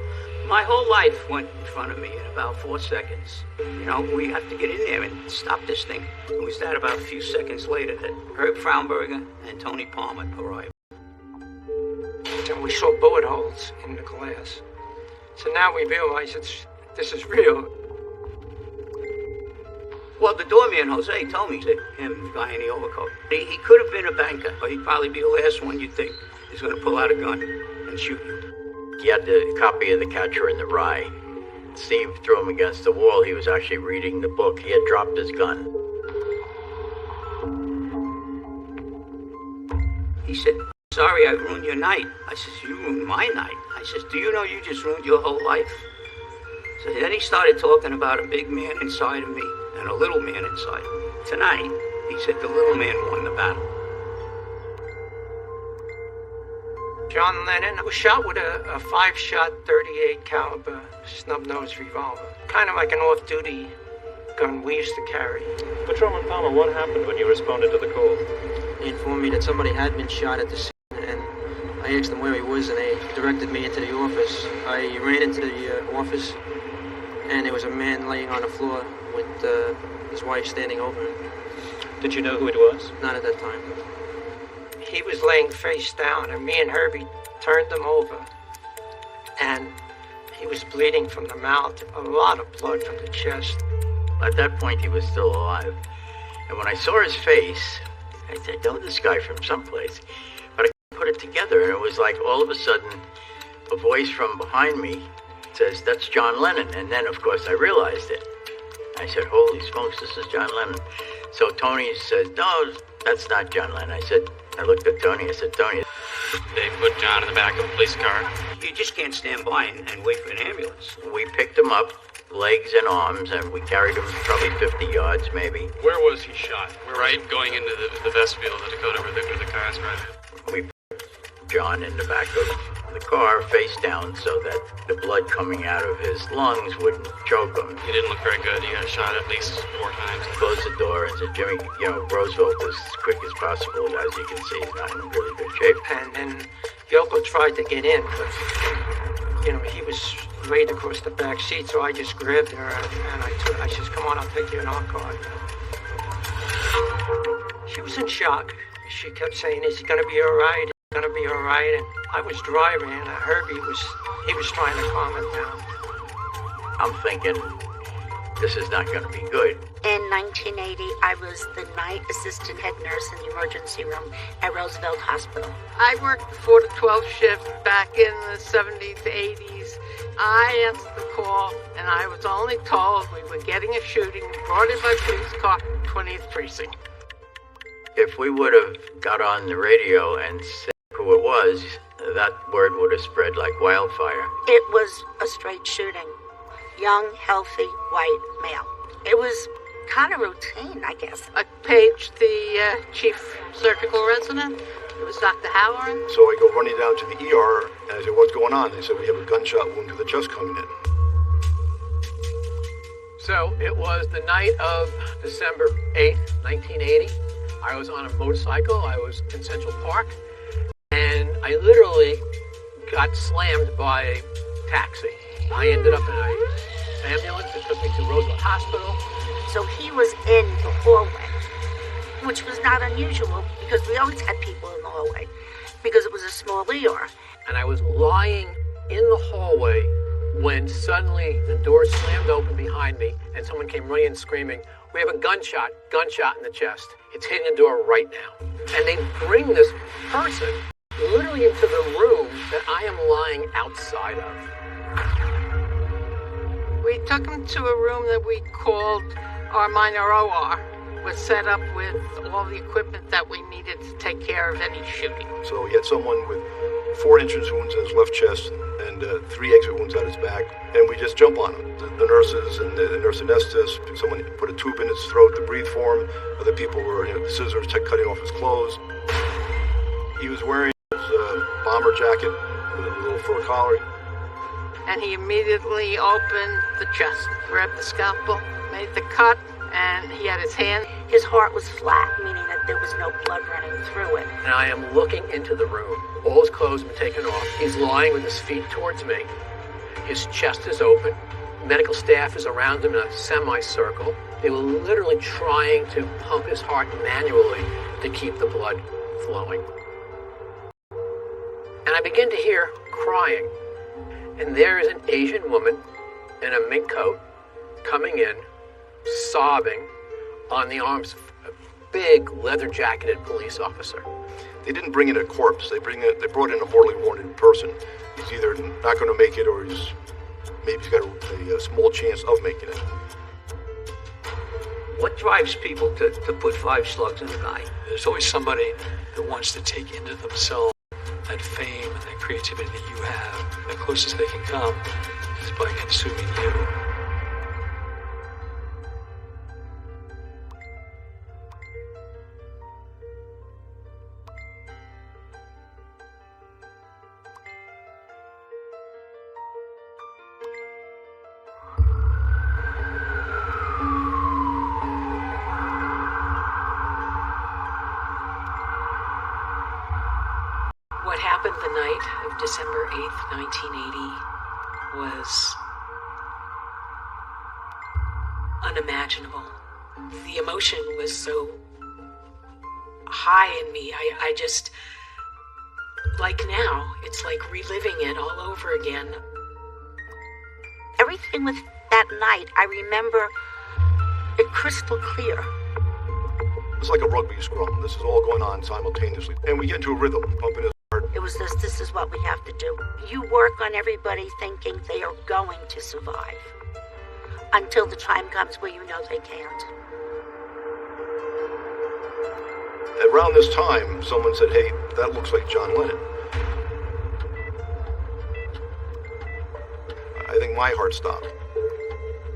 My whole life went in front of me in about 4 seconds. You know, we have to get in there and stop this thing. It was that about a few seconds later that Herb Fraunberger and Tony Palmer arrived. And we saw bullet holes in the glass. So now we realize this is real. Well, the doorman, Jose, told me that him, the guy in the overcoat, he could have been a banker, but he'd probably be the last one you'd think is going to pull out a gun and shoot you. He had the copy of The Catcher in the Rye. Steve threw him against the wall. He was actually reading the book. He had dropped his gun. He said, "Sorry, I ruined your night." I says, "You ruined my night?" I says, "Do you know you just ruined your whole life?" So then he started talking about a big man inside of me and a little man inside. Tonight, he said the little man won the battle. John Lennon was shot with a 5-shot 38 caliber snub-nosed revolver. Kind of like an off-duty gun we used to carry. Patrolman Palmer, what happened when you responded to the call? They informed me that somebody had been shot at the scene, and I asked them where he was, and they directed me into the office. I ran into the office, and there was a man laying on the floor with his wife standing over him. Did you know who it was? Not at that time. He was laying face down, and me and Herbie turned him over, and he was bleeding from the mouth, a lot of blood from the chest. At that point, he was still alive. And when I saw his face, I said, I know this guy from someplace. But I couldn't put it together, and it was like all of a sudden, a voice from behind me says, "That's John Lennon." And then, of course, I realized it. I said, "Holy smokes, this is John Lennon." So Tony said, "No, that's not John Lennon." I looked at Tony, I said, "Tony." They put John in the back of a police car. You just can't stand by and wait for an ambulance. We picked him up, legs and arms, and we carried him probably 50 yards, maybe. Where was he shot? We're right going into the vestibule of the Dakota where the car's right. We put John in the back of the car, face down, so that the blood coming out of his lungs wouldn't choke him. He didn't look very good. He got shot at least 4 times. Closed the door and said, "Jimmy, Roosevelt was as quick as possible. As you can see, he's not in really good shape." And then Yoko tried to get in, but, he was laid across the back seat, so I just grabbed her, and I said, "Come on, I'll take you in our car." She was in shock. She kept saying, "Is he going to be all right? Is he going to be all right?" And I was driving, and Herbie was trying to calm it down. I'm thinking, this is not going to be good. In 1980, I was the night assistant head nurse in the emergency room at Roosevelt Hospital. I worked 4 to 12 shift back in the 70s, 80s. I answered the call, and I was only told we were getting a shooting brought in by police car, 20th precinct. If we would have got on the radio and said, was, that word would have spread like wildfire. It was a straight shooting. Young, healthy, white male. It was kind of routine, I guess. I paged the chief surgical resident. It was Dr. Halloran. So I go running down to the ER, and I said, what's going on? They said, we have a gunshot wound to the chest coming in. So it was the night of December 8th, 1980. I was on a motorcycle. I was in Central Park, and I literally got slammed by a taxi. I ended up in an ambulance that took me to Roosevelt Hospital. So he was in the hallway, which was not unusual because we always had people in the hallway because it was a small ER. And I was lying in the hallway when suddenly the door slammed open behind me and someone came running in screaming, "We have a gunshot in the chest. It's hitting the door right now." And they bring this person literally into the room that I am lying outside of. We took him to a room that we called our minor OR. Was set up with all the equipment that we needed to take care of any shooting. So he had someone with 4 entrance wounds in his left chest and 3 exit wounds out his back, and we just jump on him. The nurses and the nurse anesthetist, someone put a tube in his throat to breathe for him. Other people were, scissors cutting off his clothes. He was wearing his bomber jacket with a little fur collar. And he immediately opened the chest, grabbed the scalpel, made the cut, and he had his hand. His heart was flat, meaning that there was no blood running through it. And I am looking into the room. All his clothes have been taken off. He's lying with his feet towards me. His chest is open. Medical staff is around him in a semicircle. They were literally trying to pump his heart manually to keep the blood flowing. And I begin to hear crying. And there is an Asian woman in a mink coat coming in, sobbing on the arms of a big leather-jacketed police officer. They didn't bring in a corpse. They brought in a mortally wounded person. He's either not going to make it, or maybe he's got a small chance of making it. What drives people to put 5 slugs in a guy? There's always somebody that wants to take into themselves that fame and that creativity that you have. The closest they can come is by consuming you. What happened the night of December 8th, 1980 was unimaginable. The emotion was so high in me. I just, like now, it's like reliving it all over again. Everything with that night, I remember it crystal clear. It's like a rugby scrum. This is all going on simultaneously. And we get into a rhythm, pumping his heart. It was this is what we have to do. You work on everybody thinking they are going to survive until the time comes where you know they can't. Around this time, someone said, "Hey, that looks like John Lennon." I think my heart stopped.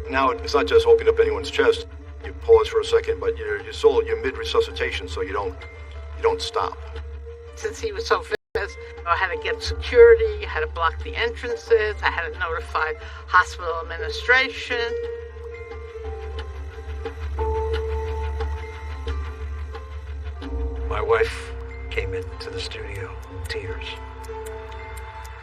Now, it's not just opening up anyone's chest. You pause for a second, but you're mid-resuscitation, so you don't stop. Since he was so famous, I had to get security, I had to block the entrances, I had to notify hospital administration. My wife came into the studio, tears,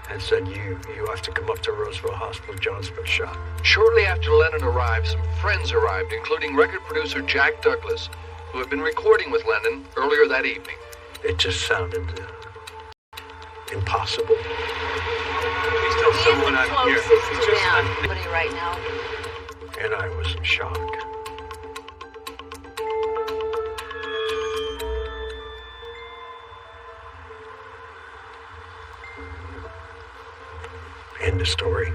and said, you have to come up to Roosevelt Hospital. John's been shot. Shortly after Lennon arrived, some friends arrived, including record producer Jack Douglas, who had been recording with Lennon earlier that evening. It just sounded impossible. Please tell someone I'm here. Closest to somebody right now. And I was in shock. End of story.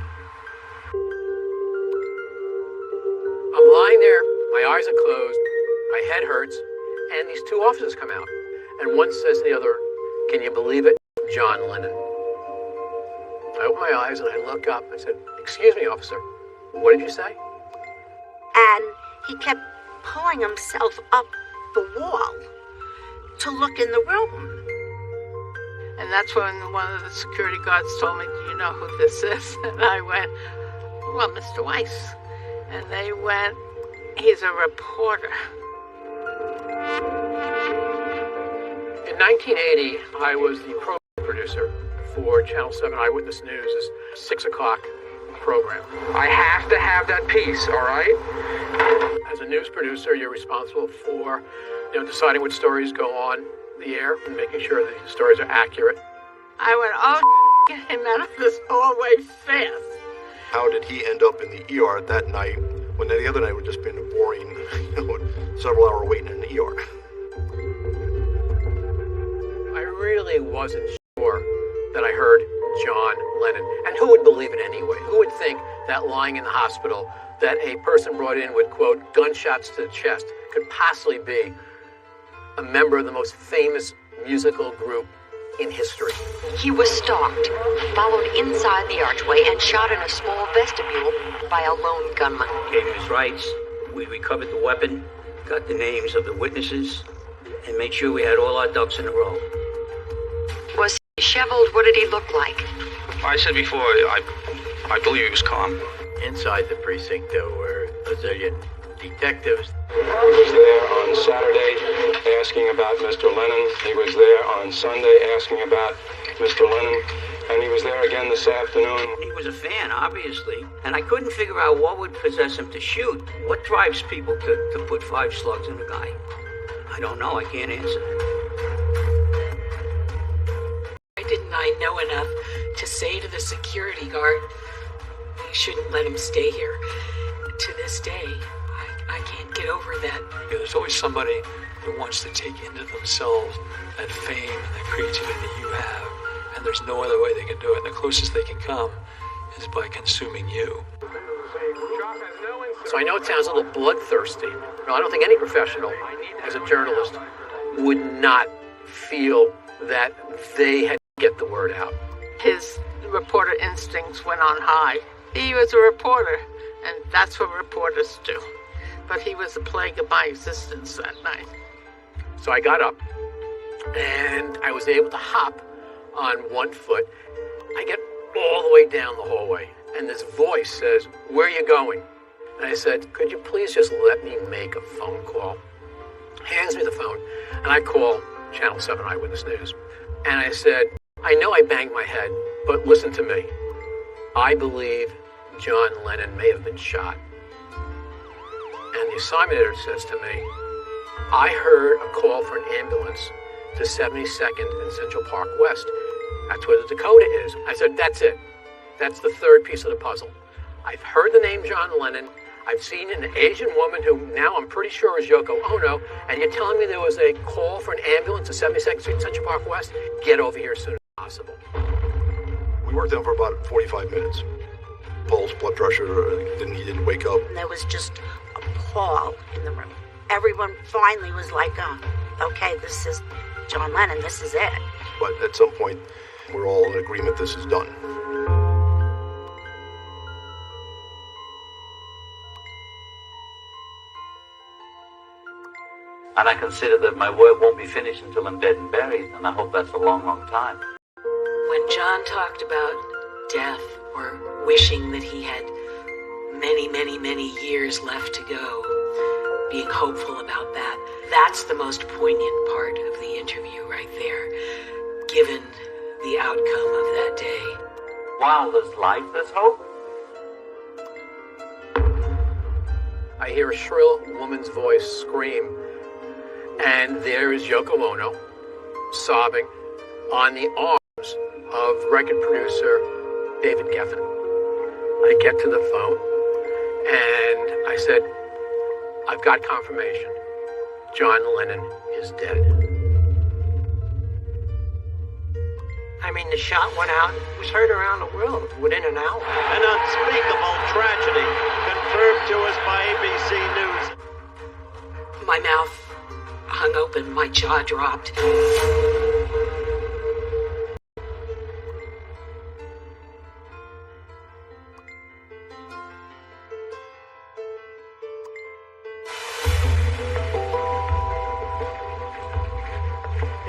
I'm lying there, my eyes are closed, my head hurts, and these 2 officers come out. And one says to the other, "Can you believe it? John Lennon. I open my eyes and I look up. I said, "Excuse me, officer, what did you say?" And he kept pulling himself up the wall to look in the room. And that's when one of the security guards told me, "Do you know who this is?" And I went, "Well, Mr. Weiss." And they went, "He's a reporter." In 1980, I was the program producer for Channel 7 Eyewitness News' 6 o'clock program. I have to have that piece, all right? As a news producer, you're responsible for, deciding what stories go on the air and making sure that the stories are accurate. I went, "Oh, get him out of this hallway fast." How did he end up in the ER that night when the other night would just been a boring, several-hour waiting in the ER? I really wasn't sure that I heard John Lennon. And who would believe it anyway? Who would think that lying in the hospital, that a person brought in with, quote, gunshots to the chest could possibly be a member of the most famous musical group in history? He was stalked, followed inside the archway, and shot in a small vestibule by a lone gunman. Gave him his rights. We recovered the weapon, got the names of the witnesses, and made sure we had all our ducks in a row. Was he disheveled? What did he look like? I said before, I believe he was calm. Inside the precinct, there were a zillion detectives. He was there on Saturday asking about Mr. Lennon. He was there on Sunday asking about Mr. Lennon. And he was there again this afternoon. He was a fan, obviously, and I couldn't figure out what would possess him to shoot. What drives people to put 5 slugs in a guy? I don't know. I can't answer. Why didn't I know enough to say to the security guard, "You shouldn't let him stay here"? To this day, I can't get over that. There's always somebody who wants to take into themselves that fame and that creativity that you have, and there's no other way they can do it. The closest they can come is by consuming you. So I know it sounds a little bloodthirsty. I don't think any professional, as a journalist, would not feel that they had to get the word out. His reporter instincts went on high. He was a reporter, and that's what reporters do. But he was the plague of my existence that night. So I got up, and I was able to hop on one foot. I get all the way down the hallway, and this voice says, "Where are you going?" And I said, "Could you please just let me make a phone call?" Hands me the phone, and I call Channel 7 Eyewitness News. And I said, "I know I banged my head, but listen to me. I believe John Lennon may have been shot." And the assignment editor says to me, "I heard a call for an ambulance to 72nd and Central Park West. That's where the Dakota is." I said, "That's it. That's the third piece of the puzzle. I've heard the name John Lennon. I've seen an Asian woman who now I'm pretty sure is Yoko Ono, and you're telling me there was a call for an ambulance to 72nd Street and Central Park West? Get over here as soon as possible." We worked on for about 45 minutes. Pulse, blood pressure, he didn't wake up. And there was just a pall in the room. Everyone finally was like, okay, this is John Lennon, this is it. But at some point, we're all in agreement this is done. And I consider that my work won't be finished until I'm dead and buried, and I hope that's a long, long time. When John talked about death or wishing that he had many, many, many years left to go, being hopeful about that, that's the most poignant part of the interview right there, given the outcome of that day. While there's life, there's hope. I hear a shrill woman's voice scream, and there is Yoko Ono sobbing on the arms of record producer David Geffen. I get to the phone, and I said, "I've got confirmation. John Lennon is dead." I mean, the shot went out and was heard around the world within an hour. An unspeakable tragedy confirmed to us by ABC News. My mouth hung open, my jaw dropped.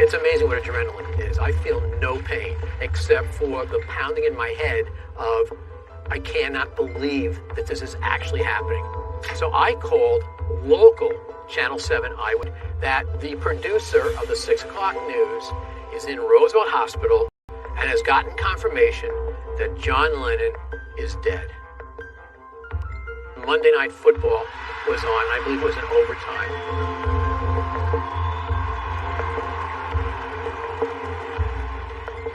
It's amazing what adrenaline is. I feel no pain except for the pounding in my head of, I cannot believe that this is actually happening. So I called local Channel 7 Eyewitness that the producer of the 6 o'clock news is in Roosevelt Hospital and has gotten confirmation that John Lennon is dead. Monday Night Football was on, I believe it was in overtime.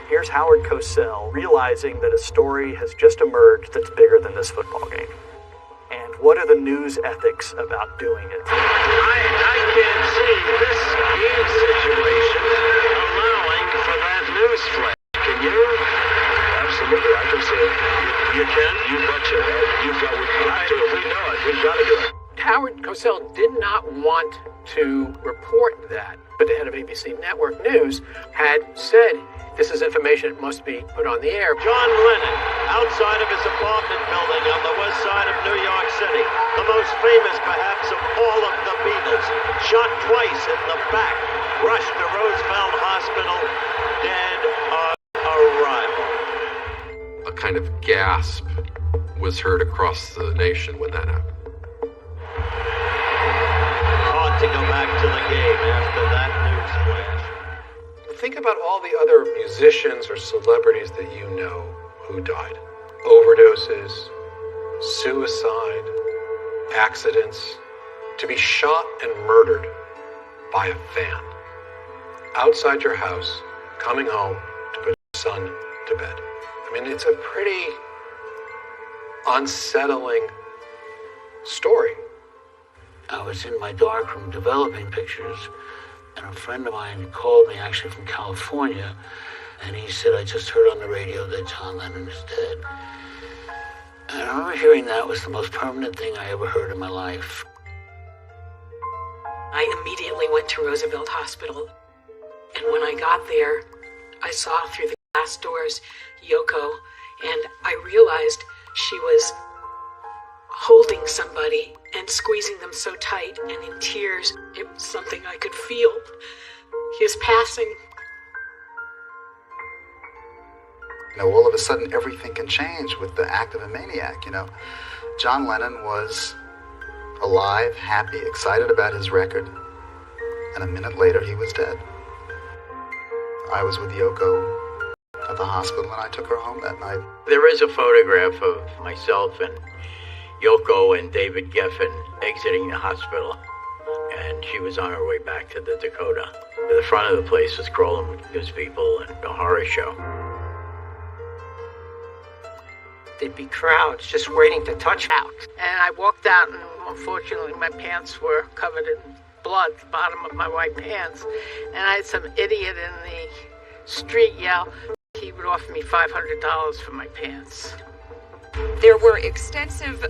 Here's Howard Cosell realizing that a story has just emerged that's bigger than this football game. And what are the news ethics about doing it? I can't see this game situation allowing for that news flash. Can you? Absolutely, I can see it. You can? You betcha. You've got, we have to. If we know it, we've got to do it. Howard Cosell did not want to report that, but the head of ABC Network News had said, this is information that must be put on the air. John Lennon, outside of his apartment building on the west side of New York City, the most famous perhaps of all of the Beatles, shot twice in the back, rushed to Roosevelt Hospital, dead on arrival. A kind of gasp was heard across the nation when that happened. Hard to go back to the game after that news flash. Think about all the other musicians or celebrities that you know who died. Overdoses, suicide, accidents. To be shot and murdered by a fan. Outside your house, coming home to put your son to bed. I mean, it's a pretty unsettling story. I was in my darkroom developing pictures, and a friend of mine called me, actually from California, and he said, I just heard on the radio that John Lennon is dead. And I remember hearing that was the most permanent thing I ever heard in my life. I immediately went to Roosevelt Hospital, and when I got there, I saw through the glass doors Yoko, and I realized she was holding somebody and squeezing them so tight and in tears. It was something I could feel. His passing. You know, all of a sudden everything can change with the act of a maniac, you know. John Lennon was alive, happy, excited about his record, and a minute later he was dead. I was with Yoko at the hospital and I took her home that night. There is a photograph of myself and Yoko and David Geffen exiting the hospital, and she was on her way back to the Dakota. The front of the place was crawling with news people and a horror show. There'd be crowds just waiting to touch out. And I walked out, and unfortunately my pants were covered in blood, the bottom of my white pants. And I had some idiot in the street yell, he would offer me $500 for my pants. There were extensive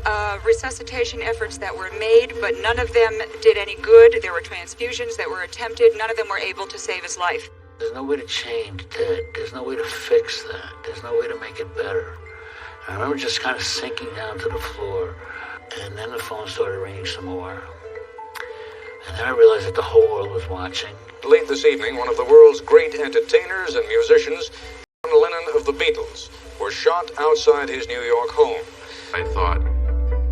resuscitation efforts that were made, but none of them did any good. There were transfusions that were attempted. None of them were able to save his life. There's no way to change dead. There's no way to fix that. There's no way to make it better. I remember just kind of sinking down to the floor, and then the phone started ringing some more. And then I realized that the whole world was watching. Late this evening, one of the world's great entertainers and musicians, John Lennon of the Beatles, was shot outside his New York home. I thought,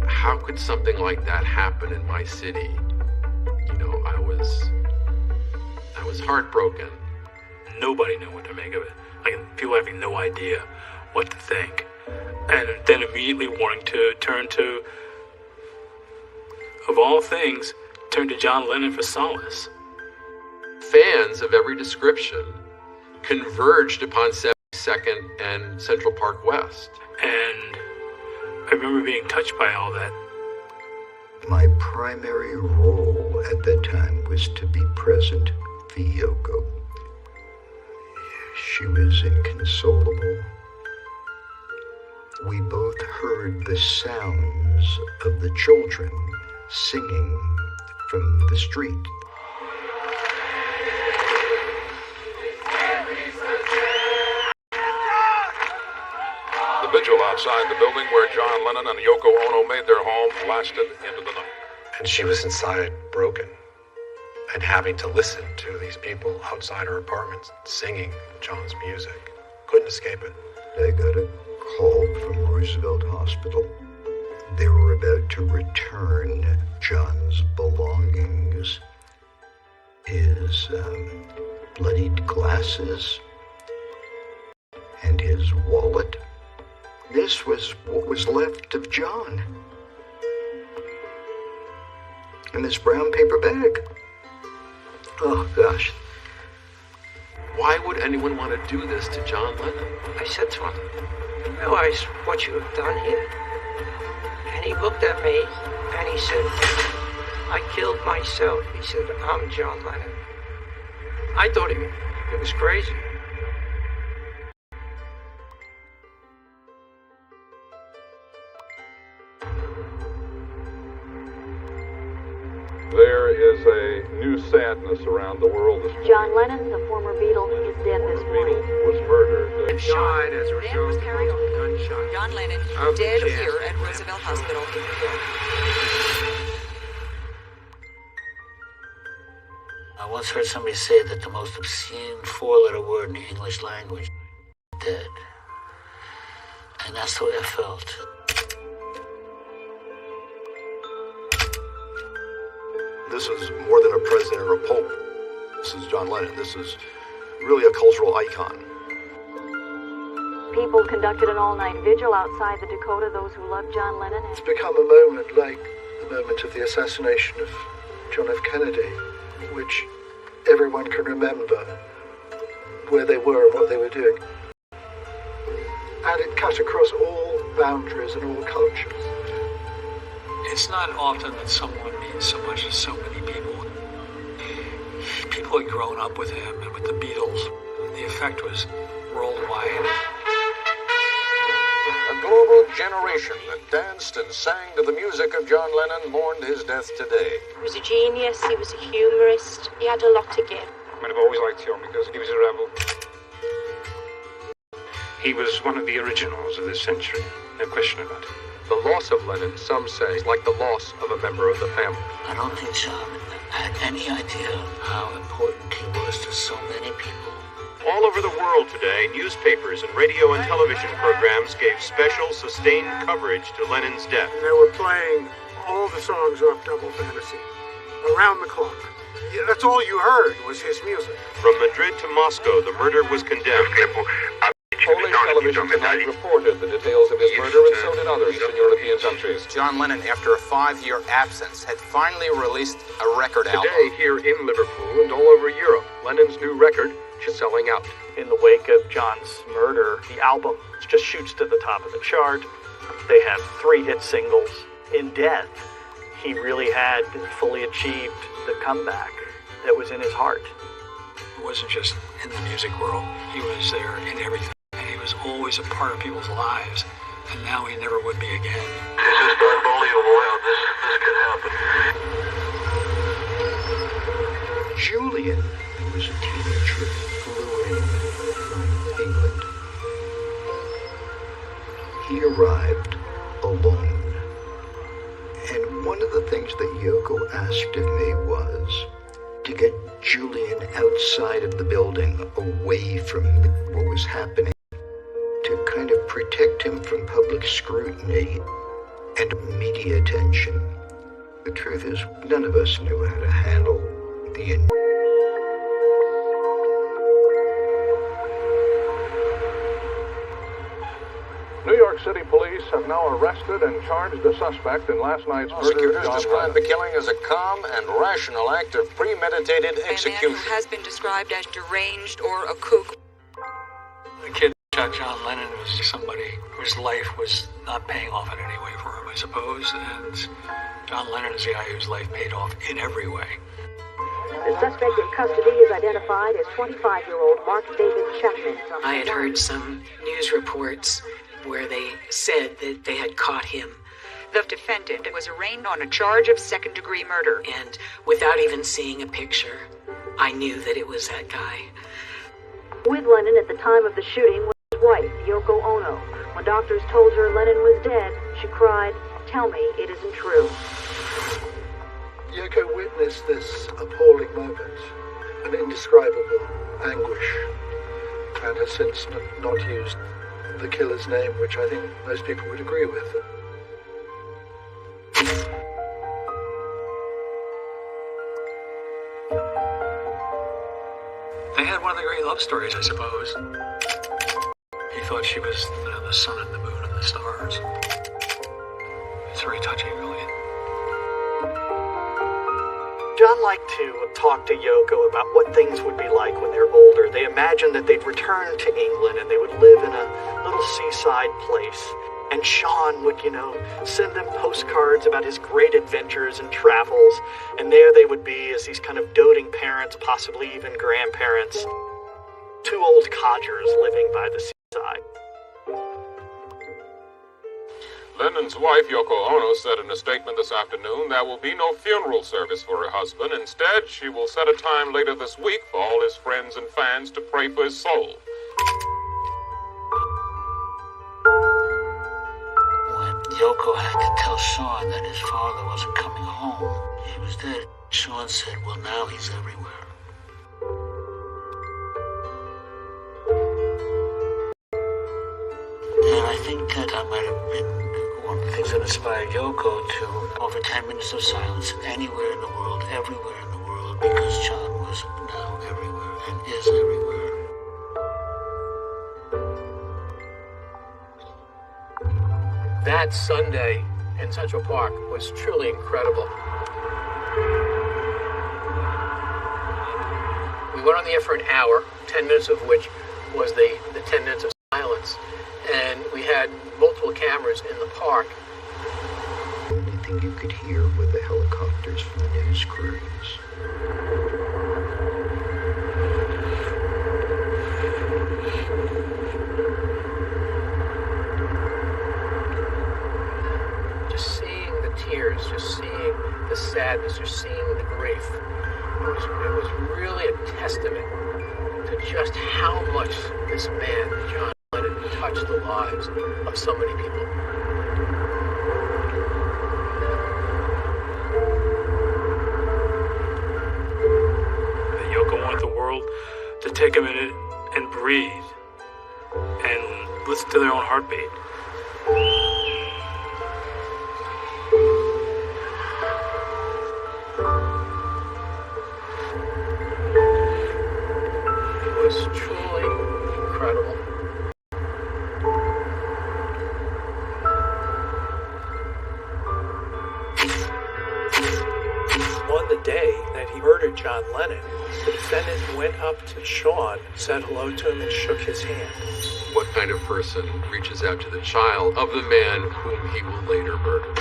how could something like that happen in my city? You know, I was heartbroken. Nobody knew what to make of it. Like, people having no idea what to think. And then immediately wanting to turn to, of all things, turn to John Lennon for solace. Fans of every description converged upon 72nd and Central Park West. And I remember being touched by all that. My primary role at that time was to be present for Yoko. She was inconsolable. We both heard the sounds of the children singing from the street. The vigil outside the building where John Lennon and Yoko Ono made their home lasted into the night. And she was inside, broken. and having to listen to these people outside our apartments singing John's music. Couldn't escape it. I got a call from Roosevelt Hospital. They were about to return John's belongings. His bloodied glasses and his wallet. This was what was left of John. In this brown paper bag. Oh, gosh. Why would anyone want to do this to John Lennon? I said to him, "You realize what you have done here?" And he looked at me and he said, "I killed myself." He said, "I'm John Lennon." I thought it was crazy. There is a new sadness around the world. John Lennon, the former Beatle, is dead this morning. Was murdered. And died as a result of a gunshot. John Lennon, Of dead the here chest. at Roosevelt Hospital in New York. I once heard somebody say that the most obscene four-letter word in the English language is dead. And that's the way I felt. This is more than a president or a pope. This is John Lennon. This is really a cultural icon. People conducted an all-night vigil outside the Dakota, those who loved John Lennon. It's become a moment like the moment of the assassination of John F. Kennedy, which everyone can remember where they were and what they were doing. And it cut across all boundaries and all cultures. It's not often that someone means so much to so many people. People had grown up with him and with the Beatles. The effect was worldwide. A global generation that danced and sang to the music of John Lennon mourned his death today. He was a genius, he was a humorist, he had a lot to give. I mean, I've always liked him because he was a rebel. He was one of the originals of this century, no question about it. The loss of Lennon, some say, is like the loss of a member of the family. I don't think John had any idea how important he was to so many people. All over the world today, newspapers and radio and television programs gave special, sustained coverage to Lennon's death. They were playing all the songs off Double Fantasy, around the clock. Yeah, that's all you heard was his music. From Madrid to Moscow, the murder was condemned. Polish television tonight reported the details of his murder, and so did other Eastern European countries. John Lennon, after a 5-year absence, had finally released a record album. Today, here in Liverpool and all over Europe, Lennon's new record is selling out. In the wake of John's murder, the album just shoots to the top of the chart. They have 3 hit singles. In death, he really had fully achieved the comeback that was in his heart. It wasn't just in the music world. He was there in everything. He was always a part of people's lives, and now he never would be again. It's just unbelievable how this could happen. Julian, who was a teenager, flew in from England. He arrived alone. And one of the things that Yoko asked of me was to get Julian outside of the building, away from what was happening, to kind of protect him from public scrutiny and media attention. The truth is, none of us knew how to handle the New York City police have now arrested and charged a suspect in last night's murder. Prosecutors described the killing as a calm and rational act of premeditated execution. A man who has been described as deranged or a kook. The kid shot John Lennon was somebody whose life was not paying off in any way for him, I suppose, and John Lennon is the guy whose life paid off in every way. The suspect in custody is identified as 25-year-old Mark David Chapman. I had heard some news reports where they said that they had caught him. The defendant was arraigned on a charge of second-degree murder. And without even seeing a picture, I knew that it was that guy. With Lennon at the time of the shooting was his wife, Yoko Ono. When doctors told her Lennon was dead, she cried, "Tell me it isn't true." Yoko witnessed this appalling moment, an indescribable anguish, and has since not used the killer's name, which I think most people would agree with. They had one of the great love stories, I suppose. He thought she was the sun and the moon and the stars. It's very touching, really. John liked to talk to Yoko about what things would be like when they're older. They imagined that they'd return to England and they would live in a little seaside place. And Sean would, send them postcards about his great adventures and travels. And there they would be as these kind of doting parents, possibly even grandparents. Two old codgers living by the seaside. Lennon's wife, Yoko Ono, said in a statement this afternoon there will be no funeral service for her husband. Instead, she will set a time later this week for all his friends and fans to pray for his soul. Yoko had to tell Sean that his father wasn't coming home. He was dead. Sean said, well, now he's everywhere. And I think that might have been one of the things that inspired Yoko to offer 10 minutes of silence anywhere in the world, everywhere in the world, because Sean was now everywhere and is everywhere. That Sunday in Central Park was truly incredible. We went on the air for an hour, 10 minutes of which was the 10 minutes of silence. And we had multiple cameras in the park. The only thing you could hear were the helicopters from the news crews. Just seeing the tears, just seeing the sadness, just seeing the grief. It was really a testament to just how much this man, John Lennon, touched the lives of so many people. Yoko wanted the world to take a minute and breathe and listen to their own heartbeat. It was truly incredible. On the day that he murdered John Lennon, the defendant went up to Sean, said hello to him, and shook his hand. What kind of person reaches out to the child of the man whom he will later murder?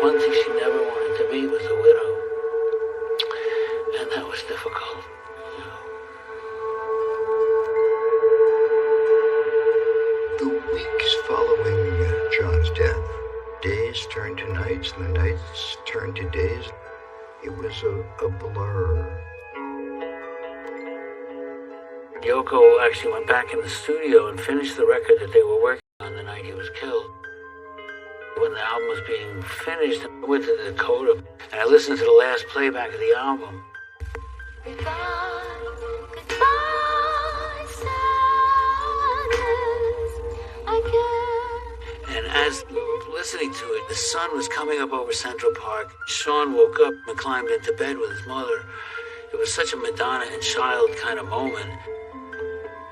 One thing she never wanted to be was a widow. And that was difficult. The weeks following John's death, days turned to nights and the nights turned to days. It was a blur. Yoko actually went back in the studio and finished the record that they were working on the night he was killed. When the album was being finished, I went to the Dakota and I listened to the last playback of the album. And as listening to it, the sun was coming up over Central Park. Sean woke up and climbed into bed with his mother. It was such a Madonna and child kind of moment.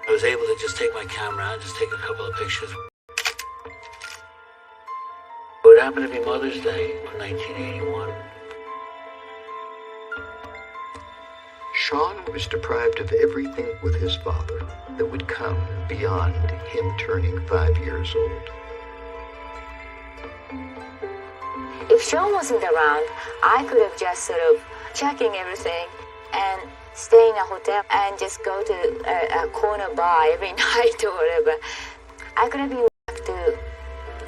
I was able to just take my camera out and just take a couple of pictures. It happened to be Mother's Day of 1981. Sean was deprived of everything with his father that would come beyond him turning 5 years old. If Sean wasn't around, I could have just sort of checking everything and stay in a hotel and just go to a corner bar every night or whatever. I could have been left to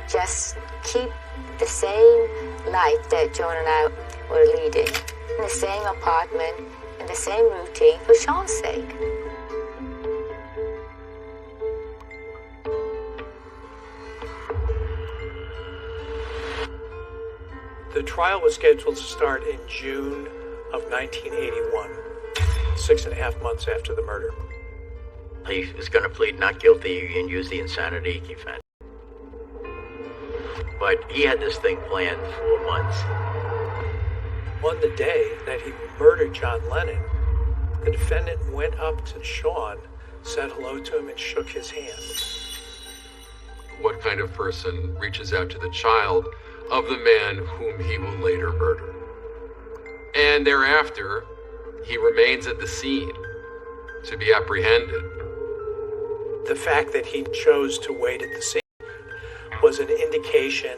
just keep the same life that John and I were leading. in the same apartment, in the same routine for Sean's sake. The trial was scheduled to start in June of 1981, 6.5 months after the murder. He was going to plead not guilty and use the insanity defense. But he had this thing planned for months. On the day that he murdered John Lennon, the defendant went up to Sean, said hello to him, and shook his hand. What kind of person reaches out to the child of the man whom he will later murder? And thereafter, he remains at the scene to be apprehended. The fact that he chose to wait at the scene was an indication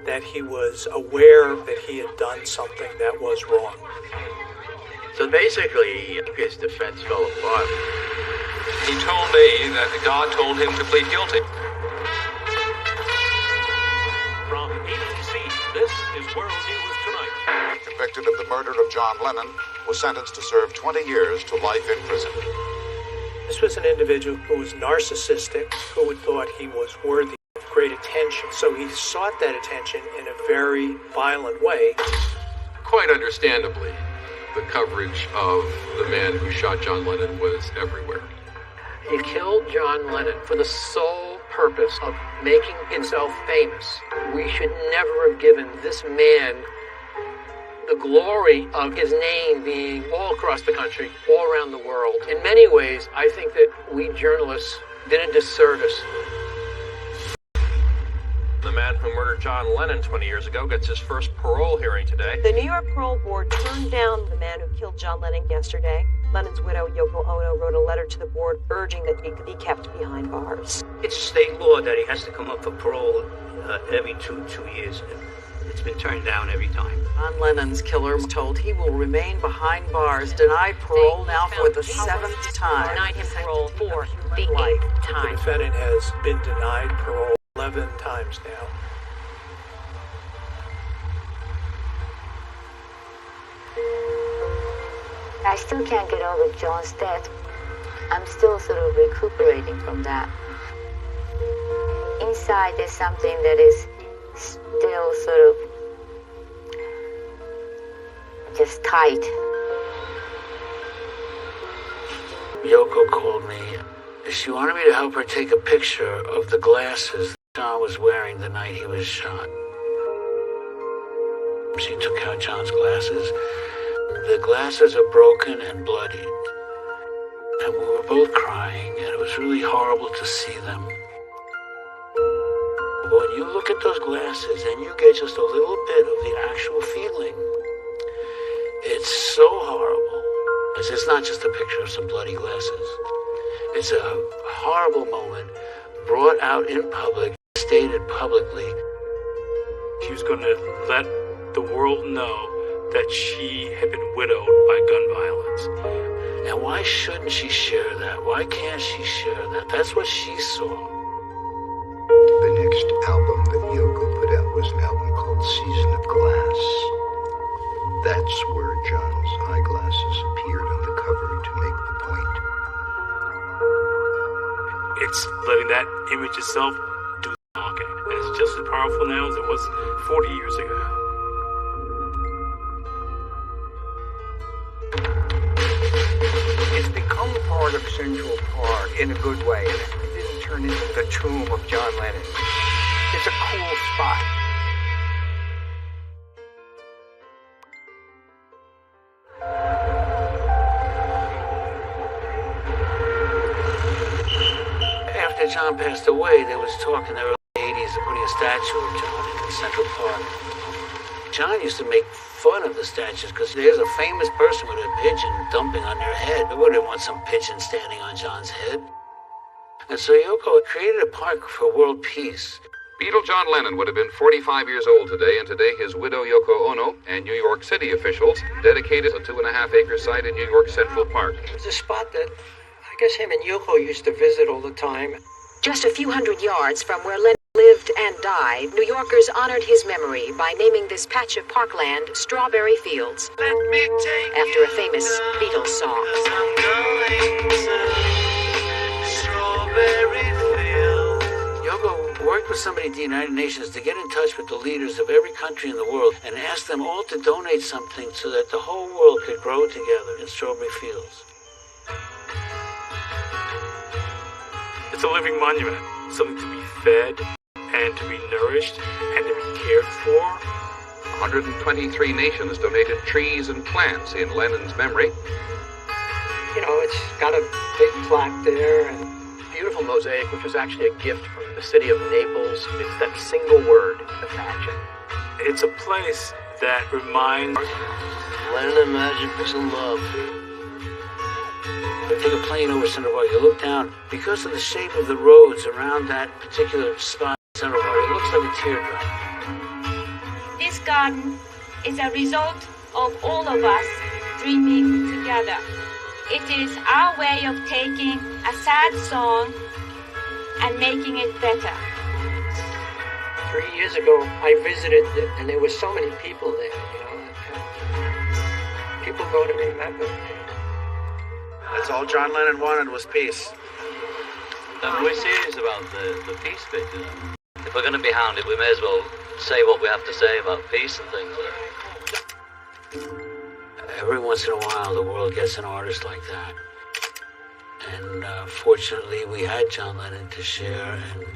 that he was aware that he had done something that was wrong. So basically, his defense fell apart. He told me that God told him to plead guilty. From ABC, this is World News Tonight. Convicted of the murder of John Lennon, was sentenced to serve 20 years to life in prison. This was an individual who was narcissistic, who had thought he was worthy of great attention, so he sought that attention in a very violent way. Quite understandably, the coverage of the man who shot John Lennon was everywhere. He killed John Lennon for the sole purpose of making himself famous. We should never have given this man the glory of his name being all across the country, all around the world. In many ways, I think that we journalists did a disservice. The man who murdered John Lennon 20 years ago gets his first parole hearing today. The New York Parole Board turned down the man who killed John Lennon yesterday. Lennon's widow, Yoko Ono, wrote a letter to the board urging that he be kept behind bars. It's state law that he has to come up for parole every two years. It's been turned down every time. John Lennon's killer was told he will remain behind bars, denied parole now for the 7th time. Denied him parole for the 8th The time. defendant has been denied parole 11 times now. I still can't get over John's death. I'm still sort of recuperating from that. Inside there's something that is still sort of just tight. Yoko called me. She wanted me to help her take a picture of the glasses John was wearing the night he was shot. She took out John's glasses. The glasses are broken and bloodied. And we were both crying, and it was really horrible to see them. But when you look at those glasses and you get just a little bit of the actual feeling, it's so horrible. It's not just a picture of some bloody glasses. It's a horrible moment brought out in public, stated publicly. She was going to let the world know that she had been widowed by gun violence. And why shouldn't she share that? Why can't she share that? That's what she saw. The next album that Yoko put out was an album called Season of Glass. That's where John's eyeglasses appeared on the cover to make the point. It's letting that image itself do the talking. And it's just as powerful now as it was 40 years ago. It's become part of Central Park in a good way. It didn't turn into the tomb of John Lennon. It's a cool spot. After John passed away, there was talk in the early 80s of putting a statue of John in Central Park. John used to make fun of the statues because there's a famous person with a pigeon dumping on their head. I wouldn't want some pigeon standing on John's head. And so Yoko created a park for world peace. Beatle John Lennon would have been 45 years old today, and today his widow Yoko Ono and New York City officials dedicated a 2.5-acre site in New York Central Park. It's a spot that I guess him and Yoko used to visit all the time. Just a few hundred yards from where Lennon lived and died, New Yorkers honored his memory by naming this patch of parkland Strawberry Fields, after a famous Beatles song. Yoko worked with somebody at the United Nations to get in touch with the leaders of every country in the world and ask them all to donate something so that the whole world could grow together in strawberry fields. It's a living monument, something to be fed and to be nourished and to be cared for. 123 nations donated trees and plants in Lennon's memory. You know, it's got a big plaque there and beautiful mosaic, which was actually a gift from the city of Naples. It's that single word, imagine. It's a place that reminds Lennon Imagine some love. You take a plane over Central Park, you look down, because of the shape of the roads around that particular spot in Central Park, it looks like a teardrop. This garden is a result of all of us dreaming together. It is our way of taking a sad song and making it better. 3 years ago, I visited it, and there were so many people there, you know. People go to remember. That's all John Lennon wanted was peace. We're serious about the peace bit, you know. If we're going to be hounded, we may as well say what we have to say about peace and things like that. Every once in a while, the world gets an artist like that. And fortunately, we had John Lennon to share, and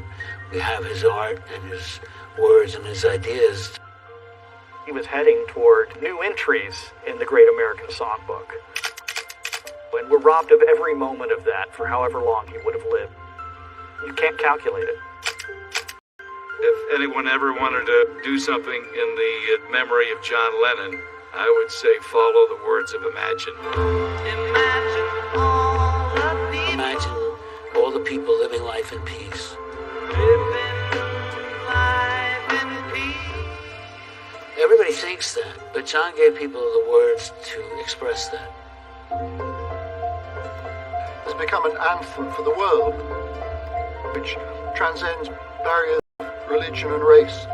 we have his art and his words and his ideas. He was heading toward new entries in the Great American Songbook. And we're robbed of every moment of that for however long he would have lived. You can't calculate it. If anyone ever wanted to do something in the memory of John Lennon, I would say follow the words of Imagine. Imagine all the people living life in peace. Everybody thinks that, but John gave people the words to express that. Has become an anthem for the world, which transcends barriers of religion and race,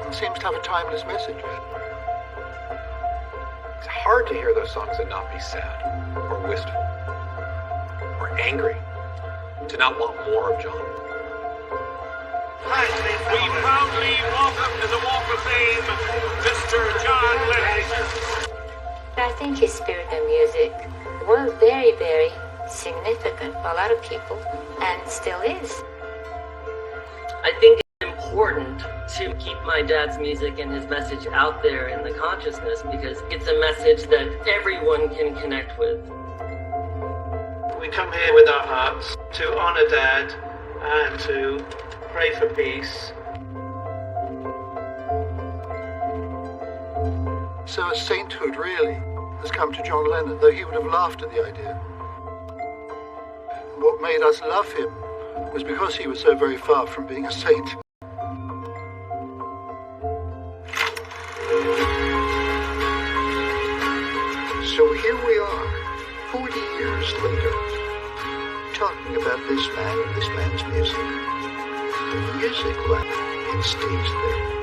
and seems to have a timeless message. It's hard to hear those songs and not be sad, or wistful, or angry, to not want more of John. We proudly welcome to the Walk of Fame, Mr. John Lennon. I think his spirit and music was very, very significant for a lot of people, and still is. I think it's important to keep my dad's music and his message out there in the consciousness because it's a message that everyone can connect with. We come here with our hearts to honor Dad and to pray for peace. So a sainthood really has come to John Lennon, though he would have laughed at the idea. And what made us love him was because he was so very far from being a saint. So here we are, 40 years later, talking about this man and this man's music. The music left and stays there.